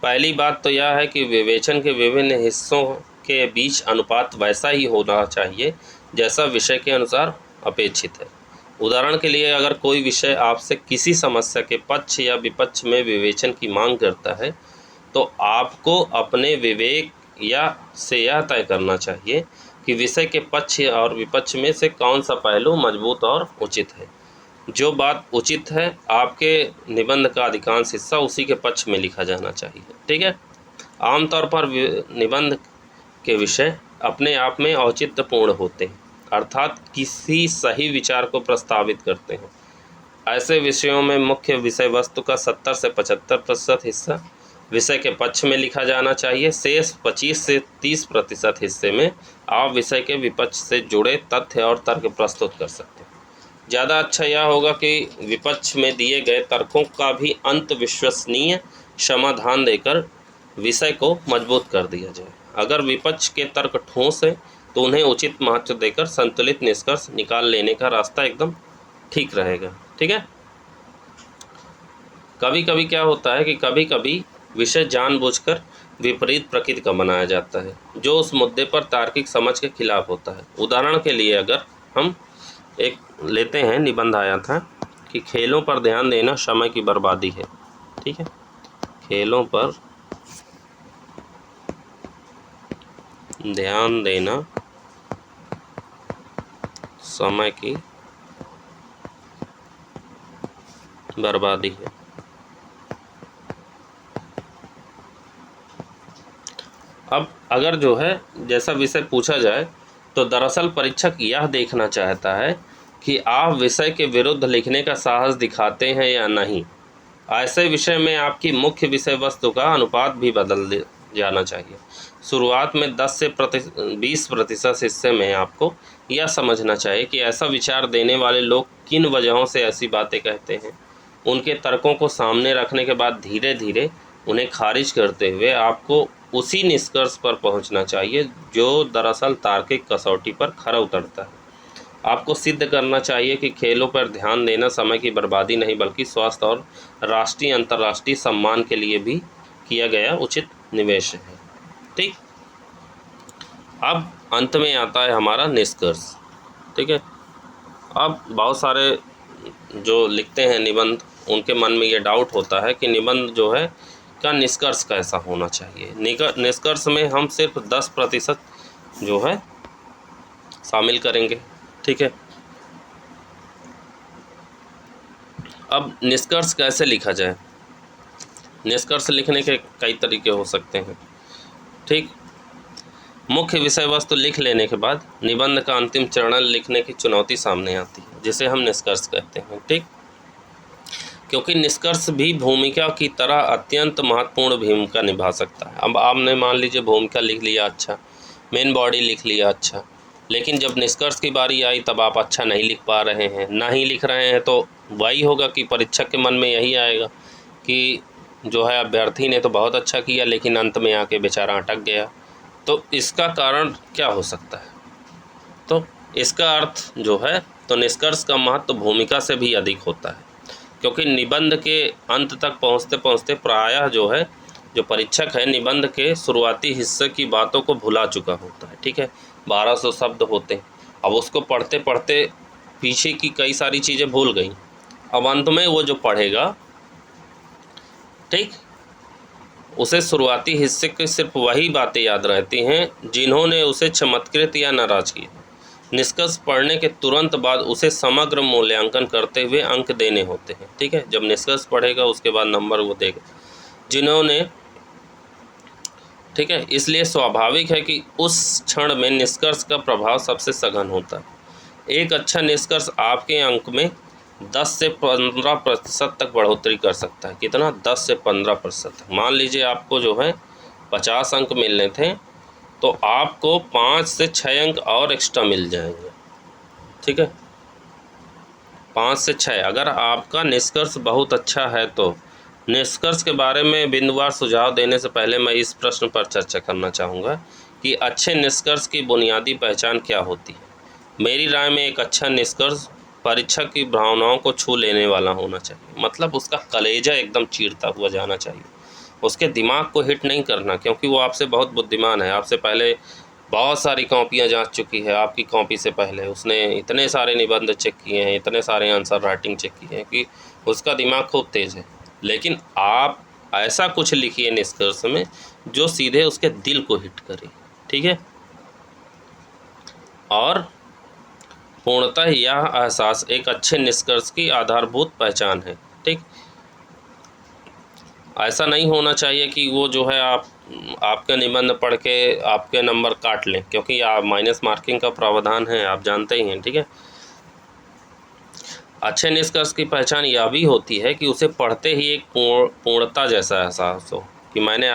पहली बात तो यह है कि विवेचन के विभिन्न हिस्सों के बीच अनुपात वैसा ही होना चाहिए जैसा विषय के अनुसार अपेक्षित है। उदाहरण के लिए, अगर कोई विषय आपसे किसी समस्या के पक्ष या विपक्ष में विवेचन की मांग करता है, तो आपको अपने विवेक से यह तय करना चाहिए कि विषय के पक्ष और विपक्ष में से कौन सा पहलू मजबूत और उचित है। जो बात उचित है, आपके निबंध का अधिकांश हिस्सा उसी के पक्ष में लिखा जाना चाहिए। ठीक है, आमतौर पर निबंध के विषय अपने आप में औचित्यपूर्ण होते हैं, अर्थात किसी सही विचार को प्रस्तावित करते हैं। ऐसे विषयों में मुख्य विषय वस्तु का 70 से 75% हिस्सा विषय के पक्ष में लिखा जाना चाहिए। शेष 25 से 30% हिस्से में आप विषय के विपक्ष से जुड़े तथ्य और तर्क प्रस्तुत कर सकते हैं। ज़्यादा अच्छा यह होगा कि विपक्ष में दिए गए तर्कों का भी अंत विश्वसनीय समाधान देकर विषय को मजबूत कर दिया जाए। अगर विपक्ष के तर्क ठोस है तो उन्हें उचित महत्व देकर संतुलित निष्कर्ष निकाल लेने का रास्ता एकदम ठीक रहेगा। ठीक है। कभी कभी क्या होता है कि कभी कभी विषय जानबूझकर विपरीत प्रकृति का बनाया जाता है जो उस मुद्दे पर तार्किक समझ के खिलाफ होता है। उदाहरण के लिए अगर हम एक लेते हैं, निबंध आया था कि खेलों पर ध्यान देना समय की बर्बादी है। ठीक है, खेलों पर ध्यान देना समय की बर्बादी है। अब अगर जो है जैसा विषय पूछा जाए तो दरअसल परीक्षक यह देखना चाहता है कि आप विषय के विरुद्ध लिखने का साहस दिखाते हैं या नहीं। ऐसे विषय में आपकी मुख्य विषय वस्तु का अनुपात भी बदल जाना चाहिए। शुरुआत में 10 से 20% हिस्से में आपको यह समझना चाहिए कि ऐसा विचार देने वाले लोग किन वजहों से ऐसी बातें कहते हैं। उनके तर्कों को सामने रखने के बाद धीरे धीरे उन्हें खारिज करते हुए आपको उसी निष्कर्ष पर पहुंचना चाहिए जो दरअसल तार्किक कसौटी पर खरा उतरता है। आपको सिद्ध करना चाहिए कि खेलों पर ध्यान देना समय की बर्बादी नहीं बल्कि स्वास्थ्य और राष्ट्रीय अंतर्राष्ट्रीय सम्मान के लिए भी किया गया उचित निवेश है। ठीक, अब अंत में आता है हमारा निष्कर्ष। ठीक है, अब बहुत सारे जो लिखते हैं निबंध उनके मन में ये डाउट होता है कि निबंध जो है का निष्कर्ष कैसा होना चाहिए। निष्कर्ष में हम सिर्फ 10% जो है शामिल करेंगे। ठीक है, अब निष्कर्ष कैसे लिखा जाए। निष्कर्ष लिखने के कई तरीके हो सकते हैं। ठीक, मुख्य विषय वस्तु लिख लेने के बाद निबंध का अंतिम चरण लिखने की चुनौती सामने आती है जिसे हम निष्कर्ष कहते हैं। ठीक, क्योंकि निष्कर्ष भी भूमिका की तरह अत्यंत महत्वपूर्ण भूमिका निभा सकता है। अब आपने मान लीजिए भूमिका लिख लिया, अच्छा, मेन बॉडी लिख लिया, अच्छा, लेकिन जब निष्कर्ष की बारी आई तब आप अच्छा नहीं लिख पा रहे हैं, ना ही लिख रहे हैं, तो वही होगा कि परीक्षक के मन में यही आएगा कि जो है अभ्यर्थी ने तो बहुत अच्छा किया लेकिन अंत में आके बेचारा अटक गया। तो इसका कारण क्या हो सकता है। तो इसका अर्थ जो है तो निष्कर्ष का महत्व भूमिका से भी अधिक होता है, क्योंकि निबंध के अंत तक पहुंचते पहुंचते प्रायः जो है जो परीक्षक है निबंध के शुरुआती हिस्से की बातों को भुला चुका होता है। ठीक है, 1200 शब्द होते हैं, अब उसको पढ़ते पढ़ते पीछे की कई सारी चीज़ें भूल गई। अब अंत में वो जो पढ़ेगा, ठीक, उसे शुरुआती हिस्से की सिर्फ वही बातें याद रहती हैं जिन्होंने उसे चमत्कृत या नाराज किया। निष्कर्ष पढ़ने के तुरंत बाद उसे समग्र मूल्यांकन करते हुए अंक देने होते हैं। ठीक है, जब निष्कर्ष पढ़ेगा उसके बाद नंबर वो देगा जिन्होंने, ठीक है, इसलिए स्वाभाविक है कि उस क्षण में निष्कर्ष का प्रभाव सबसे सघन होता है। एक अच्छा निष्कर्ष आपके अंक में 10 से 15% तक बढ़ोतरी कर सकता है। कितना? 10 से 15%। मान लीजिए आपको जो है 50 अंक मिलने थे तो आपको 5 से 6 अंक और एक्स्ट्रा मिल जाएंगे। ठीक है, 5 से 6। अगर आपका निष्कर्ष बहुत अच्छा है तो निष्कर्ष के बारे में बिंदुवार सुझाव देने से पहले मैं इस प्रश्न पर चर्चा करना चाहूँगा कि अच्छे निष्कर्ष की बुनियादी पहचान क्या होती है। मेरी राय में एक अच्छा निष्कर्ष परीक्षक की भावनाओं को छू लेने वाला होना चाहिए। मतलब उसका कलेजा एकदम चीरता हुआ जाना चाहिए, उसके दिमाग को हिट नहीं करना, क्योंकि वो आपसे बहुत बुद्धिमान है। आपसे पहले बहुत सारी कॉपियाँ जांच चुकी है, आपकी कॉपी से पहले उसने इतने सारे निबंध चेक किए हैं, इतने सारे आंसर राइटिंग चेक किए हैं कि उसका दिमाग खूब तेज़ है। लेकिन आप ऐसा कुछ लिखिए निष्कर्ष में जो सीधे उसके दिल को हिट करे। ठीक है, और पूर्णतः यह एहसास एक अच्छे निष्कर्ष की आधारभूत पहचान है। ठीक, ऐसा नहीं होना चाहिए कि वो जो है आपके निबंध पढ़ के आपके नंबर काट लें, क्योंकि आप माइनस मार्किंग का प्रावधान है, आप जानते ही हैं। ठीक है, अच्छे निष्कर्ष की पहचान यह भी होती है कि उसे पढ़ते ही एक पूर्णता जैसा एहसास हो कि मैंने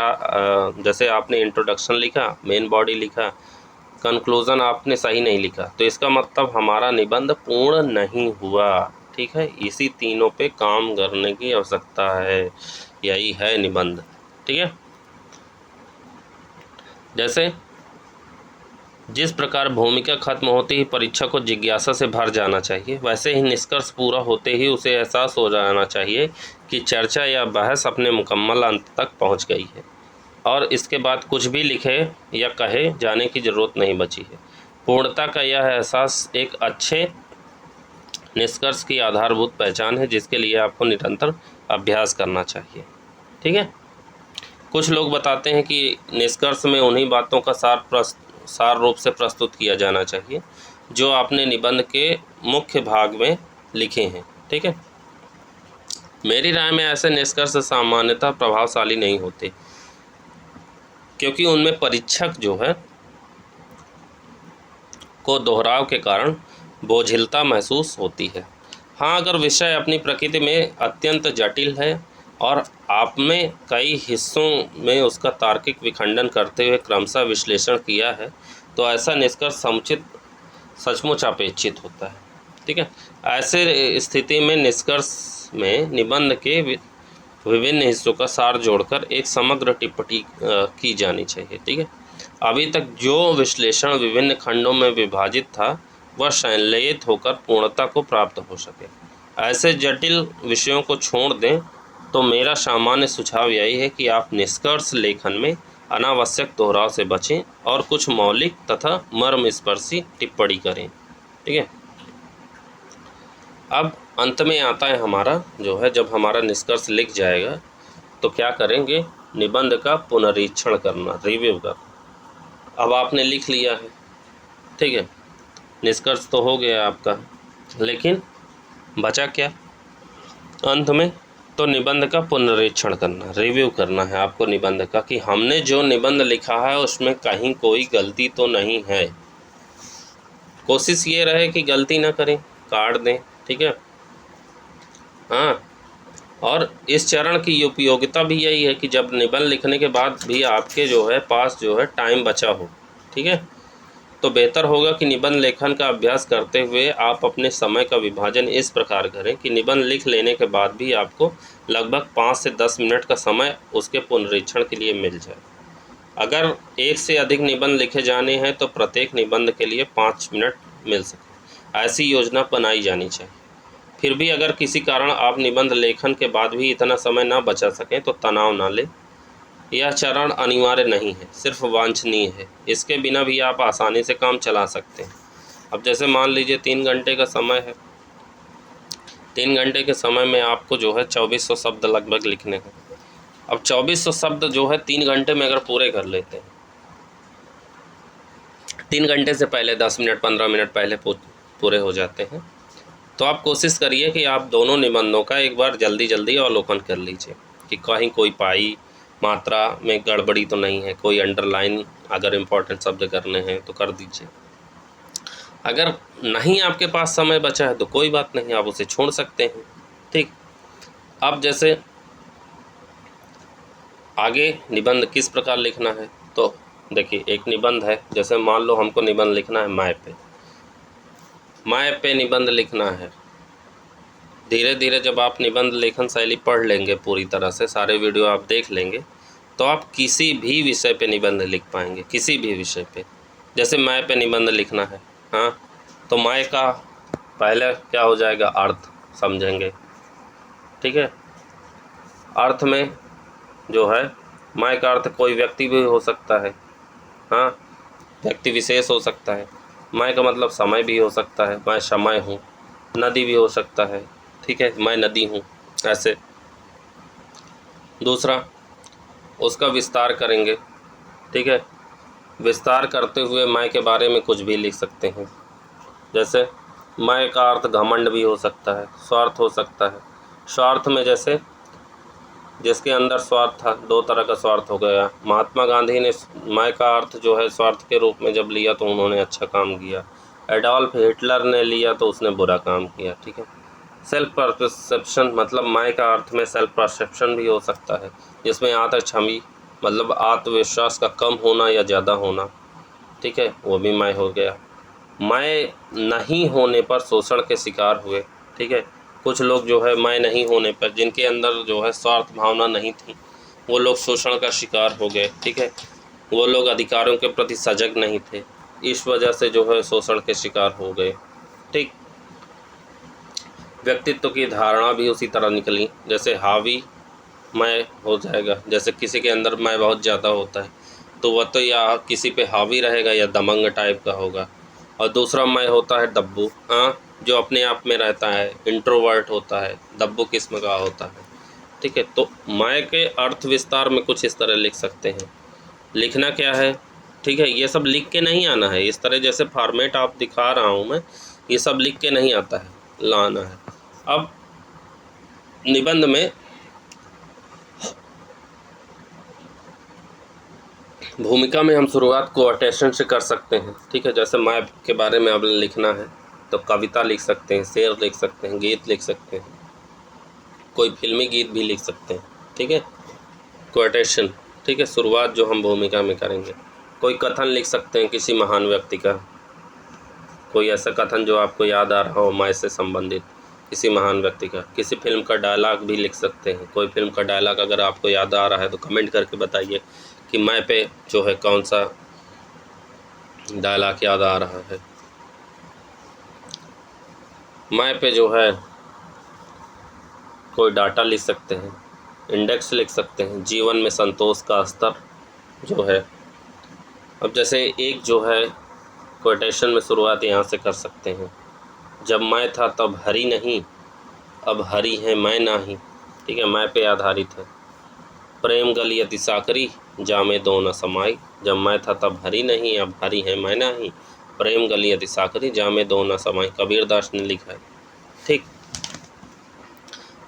जैसे आपने इंट्रोडक्शन लिखा, मेन बॉडी लिखा, कंक्लूज़न आपने सही नहीं लिखा, तो इसका मतलब हमारा निबंध पूर्ण नहीं हुआ। ठीक है, इसी तीनों पे काम करने की आवश्यकता है। यही है निबंध। ठीक है, जैसे जिस प्रकार भूमिका खत्म होते ही परीक्षा को जिज्ञासा से भर जाना चाहिए, वैसे ही निष्कर्ष पूरा होते ही उसे एहसास हो जाना चाहिए कि चर्चा या बहस अपने मुकम्मल अंत तक पहुंच गई है और इसके बाद कुछ भी लिखे या कहे जाने की ज़रूरत नहीं बची है। पूर्णता का यह एहसास एक अच्छे निष्कर्ष की आधारभूत पहचान है, जिसके लिए आपको निरंतर अभ्यास करना चाहिए। ठीक है, कुछ लोग बताते हैं कि निष्कर्ष में उन्हीं बातों का सार रूप से प्रस्तुत किया जाना चाहिए जो आपने निबंध के मुख्य भाग में लिखे हैं। ठीक है, मेरी राय में ऐसे निष्कर्ष सामान्यतः प्रभावशाली नहीं होते, क्योंकि उनमें परीक्षक जो है को दोहराव के कारण बोझिलता महसूस होती है। हाँ, अगर विषय अपनी प्रकृति में अत्यंत जटिल है और आपने कई हिस्सों में उसका तार्किक विखंडन करते हुए क्रमशः विश्लेषण किया है, तो ऐसा निष्कर्ष समुचित सचमुच अपेक्षित होता है। ठीक है, ऐसे स्थिति में निष्कर्ष में निबंध के विभिन्न हिस्सों का सार जोड़कर एक समग्र टिप्पणी की जानी चाहिए। ठीक है, अभी तक जो विश्लेषण विभिन्न खंडों में विभाजित था वह संलयित होकर पूर्णता को प्राप्त हो सके। ऐसे जटिल विषयों को छोड़ दें तो मेरा सामान्य सुझाव यही है कि आप निष्कर्ष लेखन में अनावश्यक दोहराव से बचें और कुछ मौलिक तथा मर्मस्पर्शी टिप्पणी करें। ठीक है, अब अंत में आता है हमारा जो है, जब हमारा निष्कर्ष लिख जाएगा तो क्या करेंगे, निबंध का पुनरीक्षण करना, रिव्यू करना। अब आपने लिख लिया है, ठीक है, निष्कर्ष तो हो गया आपका, लेकिन बचा क्या अंत में, तो निबंध का पुनरीक्षण करना, रिव्यू करना है आपको निबंध का, कि हमने जो निबंध लिखा है उसमें कहीं कोई गलती तो नहीं है। कोशिश ये रहे कि गलती ना करें, काट दें। ठीक है, हाँ, और इस चरण की उपयोगिता भी यही है कि जब निबंध लिखने के बाद भी आपके जो है पास जो है टाइम बचा हो, ठीक है, तो बेहतर होगा कि निबंध लेखन का अभ्यास करते हुए आप अपने समय का विभाजन इस प्रकार करें कि निबंध लिख लेने के बाद भी आपको लगभग 5 से 10 मिनट का समय उसके पुनरीक्षण के लिए मिल जाए। अगर एक से अधिक निबंध लिखे जाने हैं तो प्रत्येक निबंध के लिए 5 मिनट मिल सके, ऐसी योजना बनाई जानी चाहिए। फिर भी अगर किसी कारण आप निबंध लेखन के बाद भी इतना समय ना बचा सकें तो तनाव ना लें, यह चरण अनिवार्य नहीं है, सिर्फ वांछनीय है। इसके बिना भी आप आसानी से काम चला सकते हैं। अब जैसे मान लीजिए 3 घंटे का समय है, 3 घंटे के समय में आपको जो है 2400 शब्द लगभग लिखने हैं। अब 2400 शब्द जो है 3 घंटे में अगर पूरे कर लेते हैं, 3 घंटे से पहले 10 मिनट 15 मिनट पहले पूरे हो जाते हैं, तो आप कोशिश करिए कि आप दोनों निबंधों का एक बार जल्दी जल्दी अवलोकन कर लीजिए कि कहीं कोई पाई मात्रा में गड़बड़ी तो नहीं है, कोई अंडरलाइन अगर इम्पोर्टेंट शब्द करने हैं तो कर दीजिए। अगर नहीं आपके पास समय बचा है तो कोई बात नहीं, आप उसे छोड़ सकते हैं। ठीक, अब जैसे आगे निबंध किस प्रकार लिखना है, तो देखिए एक निबंध है, जैसे मान लो हमको निबंध लिखना है मैं पे निबंध लिखना है। धीरे धीरे जब आप निबंध लेखन शैली पढ़ लेंगे, पूरी तरह से सारे वीडियो आप देख लेंगे, तो आप किसी भी विषय पे निबंध लिख पाएंगे, किसी भी विषय पे। जैसे मैं पे निबंध लिखना है, हाँ, तो मैं का पहले क्या हो जाएगा, अर्थ समझेंगे। ठीक है, अर्थ में जो है मैं का अर्थ कोई व्यक्ति भी हो सकता है, हाँ, व्यक्ति विशेष हो सकता है। मैं का मतलब समय भी हो सकता है, मैं समय हूँ। नदी भी हो सकता है, ठीक है, मैं नदी हूँ, ऐसे। दूसरा, उसका विस्तार करेंगे। ठीक है, विस्तार करते हुए मैं के बारे में कुछ भी लिख सकते हैं। जैसे मैं का अर्थ घमंड भी हो सकता है, स्वार्थ हो सकता है। स्वार्थ में जैसे जिसके अंदर स्वार्थ था, 2 तरह का स्वार्थ हो गया। महात्मा गांधी ने मैं का अर्थ जो है स्वार्थ के रूप में जब लिया तो उन्होंने अच्छा काम किया। एडोल्फ हिटलर ने लिया तो उसने बुरा काम किया। ठीक है, सेल्फ परसेप्शन मतलब मैं का अर्थ में सेल्फ परसेप्शन भी हो सकता है, जिसमें आत्मक्षमी मतलब आत्मविश्वास का कम होना या ज़्यादा होना। ठीक है, वो भी मैं हो गया। मैं नहीं होने पर शोषण के शिकार हुए। ठीक है, कुछ लोग जो है मैं नहीं होने पर, जिनके अंदर जो है स्वार्थ भावना नहीं थी, वो लोग शोषण का शिकार हो गए, ठीक है। वो लोग अधिकारों के प्रति सजग नहीं थे, इस वजह से जो है शोषण के शिकार हो गए, ठीक। व्यक्तित्व की धारणा भी उसी तरह निकली, जैसे हावी मैं हो जाएगा, जैसे किसी के अंदर मैं बहुत ज़्यादा होता है तो वह तो या किसी पे हावी रहेगा या दबंग टाइप का होगा। और दूसरा मैं होता है डब्बू, हाँ, जो अपने आप में रहता है, इंट्रोवर्ट होता है, डब्बू किस्म का होता है, ठीक है। तो मैं के अर्थ विस्तार में कुछ इस तरह लिख सकते हैं। लिखना क्या है, ठीक है, ये सब लिख के नहीं आना है, इस तरह जैसे फॉर्मेट आप दिखा रहा हूँ मैं, ये सब लिख के नहीं आता है, लाना है। अब निबंध में भूमिका में हम शुरुआत कोटेशन से कर सकते हैं, ठीक है। जैसे मैं के बारे में अब लिखना है तो कविता लिख सकते हैं, शेर लिख सकते हैं, गीत लिख सकते हैं, कोई फिल्मी गीत भी लिख सकते हैं, ठीक है। कोटेशन, ठीक है, शुरुआत जो हम भूमिका में करेंगे। कोई कथन लिख सकते हैं किसी महान व्यक्ति का, कोई ऐसा कथन जो आपको याद आ रहा हो मैं से संबंधित, किसी महान व्यक्ति का। किसी फिल्म का डायलॉग भी लिख सकते हैं, कोई फिल्म का डायलॉग अगर आपको याद आ रहा है तो कमेंट करके बताइए कि मैं पे जो है कौन सा डायलॉग याद आ रहा है। मैं पे जो है कोई डाटा लिख सकते हैं, इंडेक्स लिख सकते हैं, जीवन में संतोष का स्तर जो है। अब जैसे एक जो है कोटेशन में शुरुआत यहाँ से कर सकते हैं, जब मैं था तब हरी नहीं, अब हरी है मैं नाही, ठीक है, मैं पे आधारित है। प्रेम गली अति साकरी, जामे दो न समाई, जब मैं था तब हरी नहीं, अब हरी है मैं नाही, प्रेम गली अति साकरी, जामे दो न समाई, कबीरदास ने लिखा है, ठीक।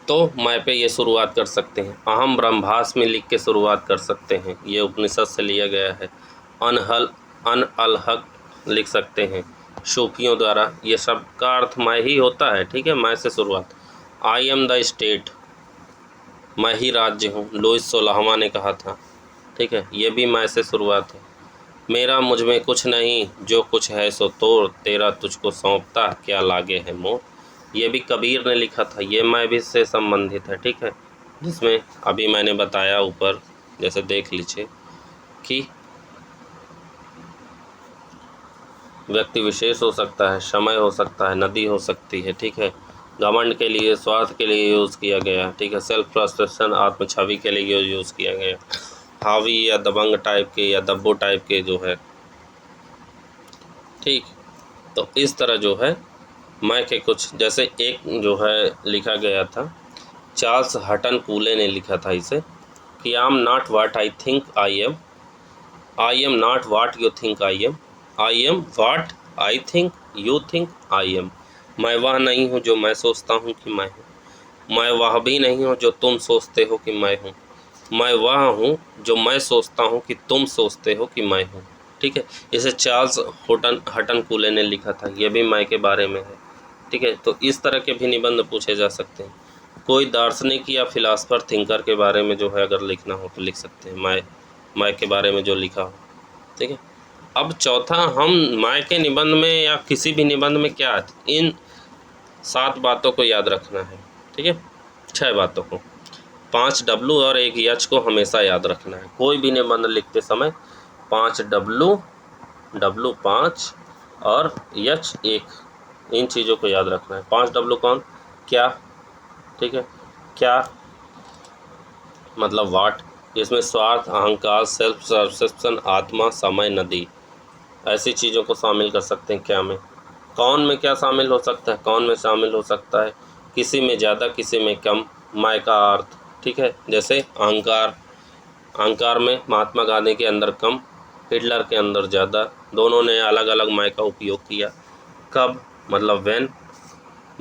तो मैं पे ये शुरुआत कर सकते हैं। अहम ब्रह्मास में लिख के शुरुआत कर सकते हैं, ये उपनिषद से लिया गया है। अन अलहक लिख सकते हैं सूफियों द्वारा, ये सब का अर्थ मैं ही होता है, ठीक है, मैं से शुरुआत। आई एम द स्टेट, मैं ही राज्य हूँ, लुईस 16वां ने कहा था, ठीक है, ये भी मैं से शुरुआत है। मेरा मुझ में कुछ नहीं, जो कुछ है सो तोड़, तेरा तुझको सौंपता क्या लागे है मोर, ये भी कबीर ने लिखा था, ये मैं भी से संबंधित है, ठीक है। जिसमें अभी मैंने बताया ऊपर, जैसे देख लीजिए कि व्यक्ति विशेष हो सकता है, समय हो सकता है, नदी हो सकती है, ठीक है। घमंड के लिए, स्वार्थ के लिए यूज़ किया गया, ठीक है। सेल्फ प्रस्पेक्शन, आत्म छवि के लिए यूज़ किया गया। हावी या दबंग टाइप के या दब्बो टाइप के जो है, ठीक। तो इस तरह जो है मैं के कुछ, जैसे एक जो है लिखा गया था, चार्ल्स हटन कूले ने लिखा था इसे, कि I am not what I think I am, I am not what you think I am, I am what I think you think I am. मैं वह नहीं हूँ जो मैं सोचता हूँ कि मैं हूँ, मैं वह भी नहीं हूँ जो तुम सोचते हो कि मैं हूँ, मैं वह हूँ जो मैं सोचता हूँ कि तुम सोचते हो कि मैं हूँ, ठीक है। इसे चार्ल्स हटन कूले ने लिखा था, यह भी मैं के बारे में है, ठीक है। तो इस तरह के भी निबंध पूछे जा सकते हैं। कोई दार्शनिक या फिलासफर थिंकर के बारे में जो है अगर लिखना हो तो लिख सकते हैं, मैं के बारे में जो लिखा हो, ठीक है। अब चौथा, हम मैं के निबंध में या किसी भी निबंध में क्या इन 7 बातों को याद रखना है, ठीक है, 6 बातों को, 5 डब्लू और 1 एच को हमेशा याद रखना है। कोई भी निबंध लिखते समय 5 डब्लू 5 और एच 1, इन चीज़ों को याद रखना है। 5 डब्लू कौन, क्या, ठीक है, क्या मतलब वाट, इसमें स्वार्थ, अहंकार, सेल्फ परसेप्शन, आत्मा, समय, नदी, ऐसी चीज़ों को शामिल कर सकते हैं क्या में। कौन में क्या शामिल हो सकता है, कौन में शामिल हो सकता है किसी में ज़्यादा किसी में कम, मैं का अर्थ, ठीक है। जैसे अहंकार, अहंकार में महात्मा गांधी के अंदर कम, हिटलर के अंदर ज़्यादा, दोनों ने अलग अलग मैं का उपयोग किया। कब मतलब व्हेन।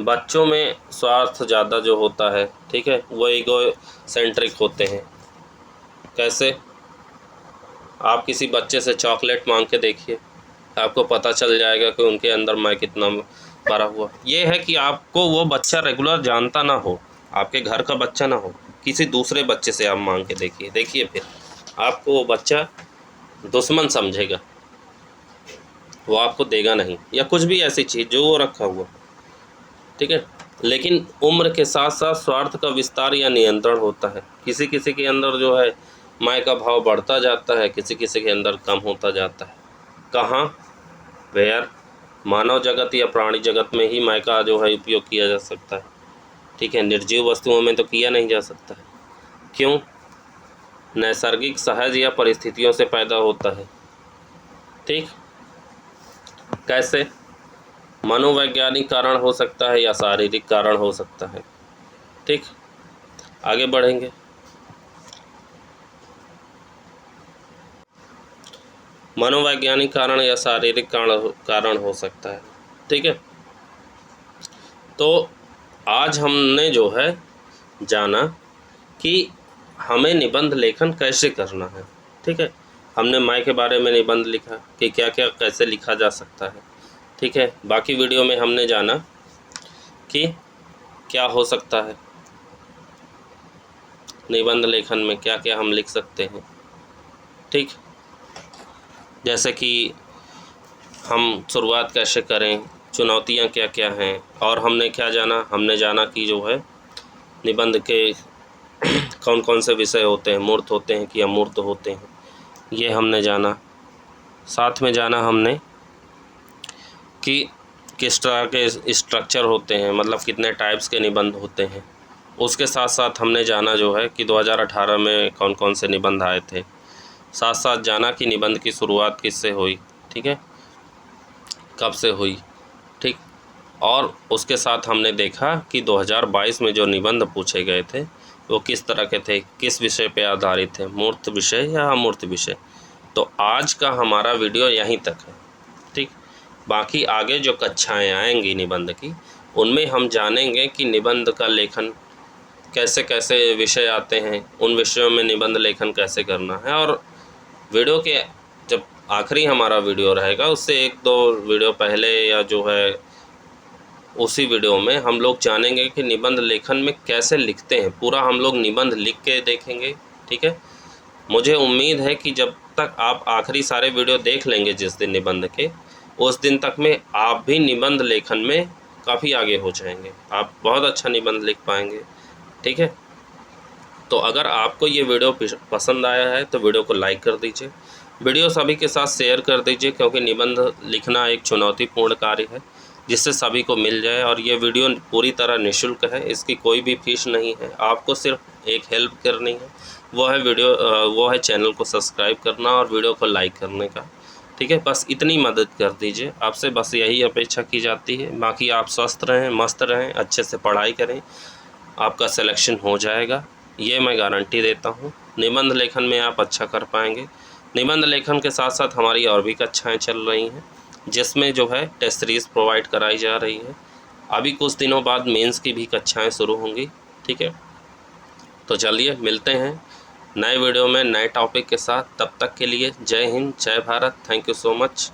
बच्चों में स्वार्थ ज़्यादा जो होता है, ठीक है, वो ईगो सेंट्रिक होते हैं। कैसे, आप किसी बच्चे से चॉकलेट मांग के देखिए, आपको पता चल जाएगा कि उनके अंदर मैं कितना भरा हुआ। ये है कि आपको वो बच्चा रेगुलर जानता ना हो, आपके घर का बच्चा ना हो, किसी दूसरे बच्चे से आप मांग के देखिए फिर आपको वो बच्चा दुश्मन समझेगा, वो आपको देगा नहीं, या कुछ भी ऐसी चीज़ जो वो रखा हुआ, ठीक है। लेकिन उम्र के साथ साथ स्वार्थ का विस्तार या नियंत्रण होता है। किसी किसी के अंदर जो है मैं का भाव बढ़ता जाता है, किसी किसी के अंदर कम होता जाता है। कहाँ? वेयर? मानव जगत या प्राणी जगत में ही मैं का जो है उपयोग किया जा सकता है, ठीक है। निर्जीव वस्तुओं में तो किया नहीं जा सकता है। क्यों? नैसर्गिक, सहज या परिस्थितियों से पैदा होता है, ठीक। कैसे? मनोवैज्ञानिक कारण हो सकता है या शारीरिक कारण हो सकता है, ठीक। आगे बढ़ेंगे। मनोवैज्ञानिक कारण या शारीरिक कारण हो सकता है, ठीक है। तो आज हमने जो है जाना कि हमें निबंध लेखन कैसे करना है, ठीक है। हमने मैं के बारे में निबंध लिखा कि क्या क्या कैसे लिखा जा सकता है, ठीक है। बाकी वीडियो में हमने जाना कि क्या हो सकता है निबंध लेखन में, क्या क्या हम लिख सकते हैं, ठीक। जैसे कि हम शुरुआत कैसे करें, चुनौतियां क्या क्या हैं, और हमने क्या जाना, हमने जाना कि जो है निबंध के कौन कौन से विषय होते हैं, मूर्त होते हैं कि अमूर्त होते हैं, ये हमने जाना। साथ में जाना हमने कि किस तरह के स्ट्रक्चर होते हैं, मतलब कितने टाइप्स के निबंध होते हैं। उसके साथ साथ हमने जाना जो है कि 2018 में कौन कौन से निबंध आए थे। साथ साथ जाना कि निबंध की शुरुआत किससे हुई, ठीक है, कब से हुई, ठीक। और उसके साथ हमने देखा कि 2022 में जो निबंध पूछे गए थे वो किस तरह के थे, किस विषय पे आधारित थे, मूर्त विषय या अमूर्त विषय। तो आज का हमारा वीडियो यहीं तक है, ठीक। बाकी आगे जो कक्षाएं आएंगी निबंध की, उनमें हम जानेंगे कि निबंध का लेखन कैसे कैसे विषय आते हैं, उन विषयों में निबंध लेखन कैसे करना है। और वीडियो के जब आखिरी हमारा वीडियो रहेगा उससे 1-2 वीडियो पहले या जो है उसी वीडियो में हम लोग जानेंगे कि निबंध लेखन में कैसे लिखते हैं। पूरा हम लोग निबंध लिख के देखेंगे, ठीक है। मुझे उम्मीद है कि जब तक आप आखिरी सारे वीडियो देख लेंगे जिस दिन निबंध के, उस दिन तक में आप भी निबंध लेखन में काफ़ी आगे हो जाएंगे, आप बहुत अच्छा निबंध लिख पाएंगे, ठीक है। तो अगर आपको ये वीडियो पसंद आया है तो वीडियो को लाइक कर दीजिए, वीडियो सभी के साथ शेयर कर दीजिए, क्योंकि निबंध लिखना एक चुनौतीपूर्ण कार्य है जिससे सभी को मिल जाए। और ये वीडियो पूरी तरह निःशुल्क है, इसकी कोई भी फीस नहीं है। आपको सिर्फ एक हेल्प करनी है, वो है चैनल को सब्सक्राइब करना और वीडियो को लाइक करने का, ठीक है। बस इतनी मदद कर दीजिए, आपसे बस यही अपेक्षा की जाती है। बाकी आप स्वस्थ रहें, मस्त रहें, अच्छे से पढ़ाई करें, आपका सिलेक्शन हो जाएगा, ये मैं गारंटी देता हूँ। निबंध लेखन में आप अच्छा कर पाएंगे। निबंध लेखन के साथ साथ हमारी और भी कक्षाएं चल रही हैं जिसमें जो है टेस्ट सीरीज़ प्रोवाइड कराई जा रही है। अभी कुछ दिनों बाद मेंस की भी कक्षाएं शुरू होंगी, ठीक है। तो चलिए मिलते हैं नए वीडियो में नए टॉपिक के साथ। तब तक के लिए जय हिंद, जय Bharat, thank you so much.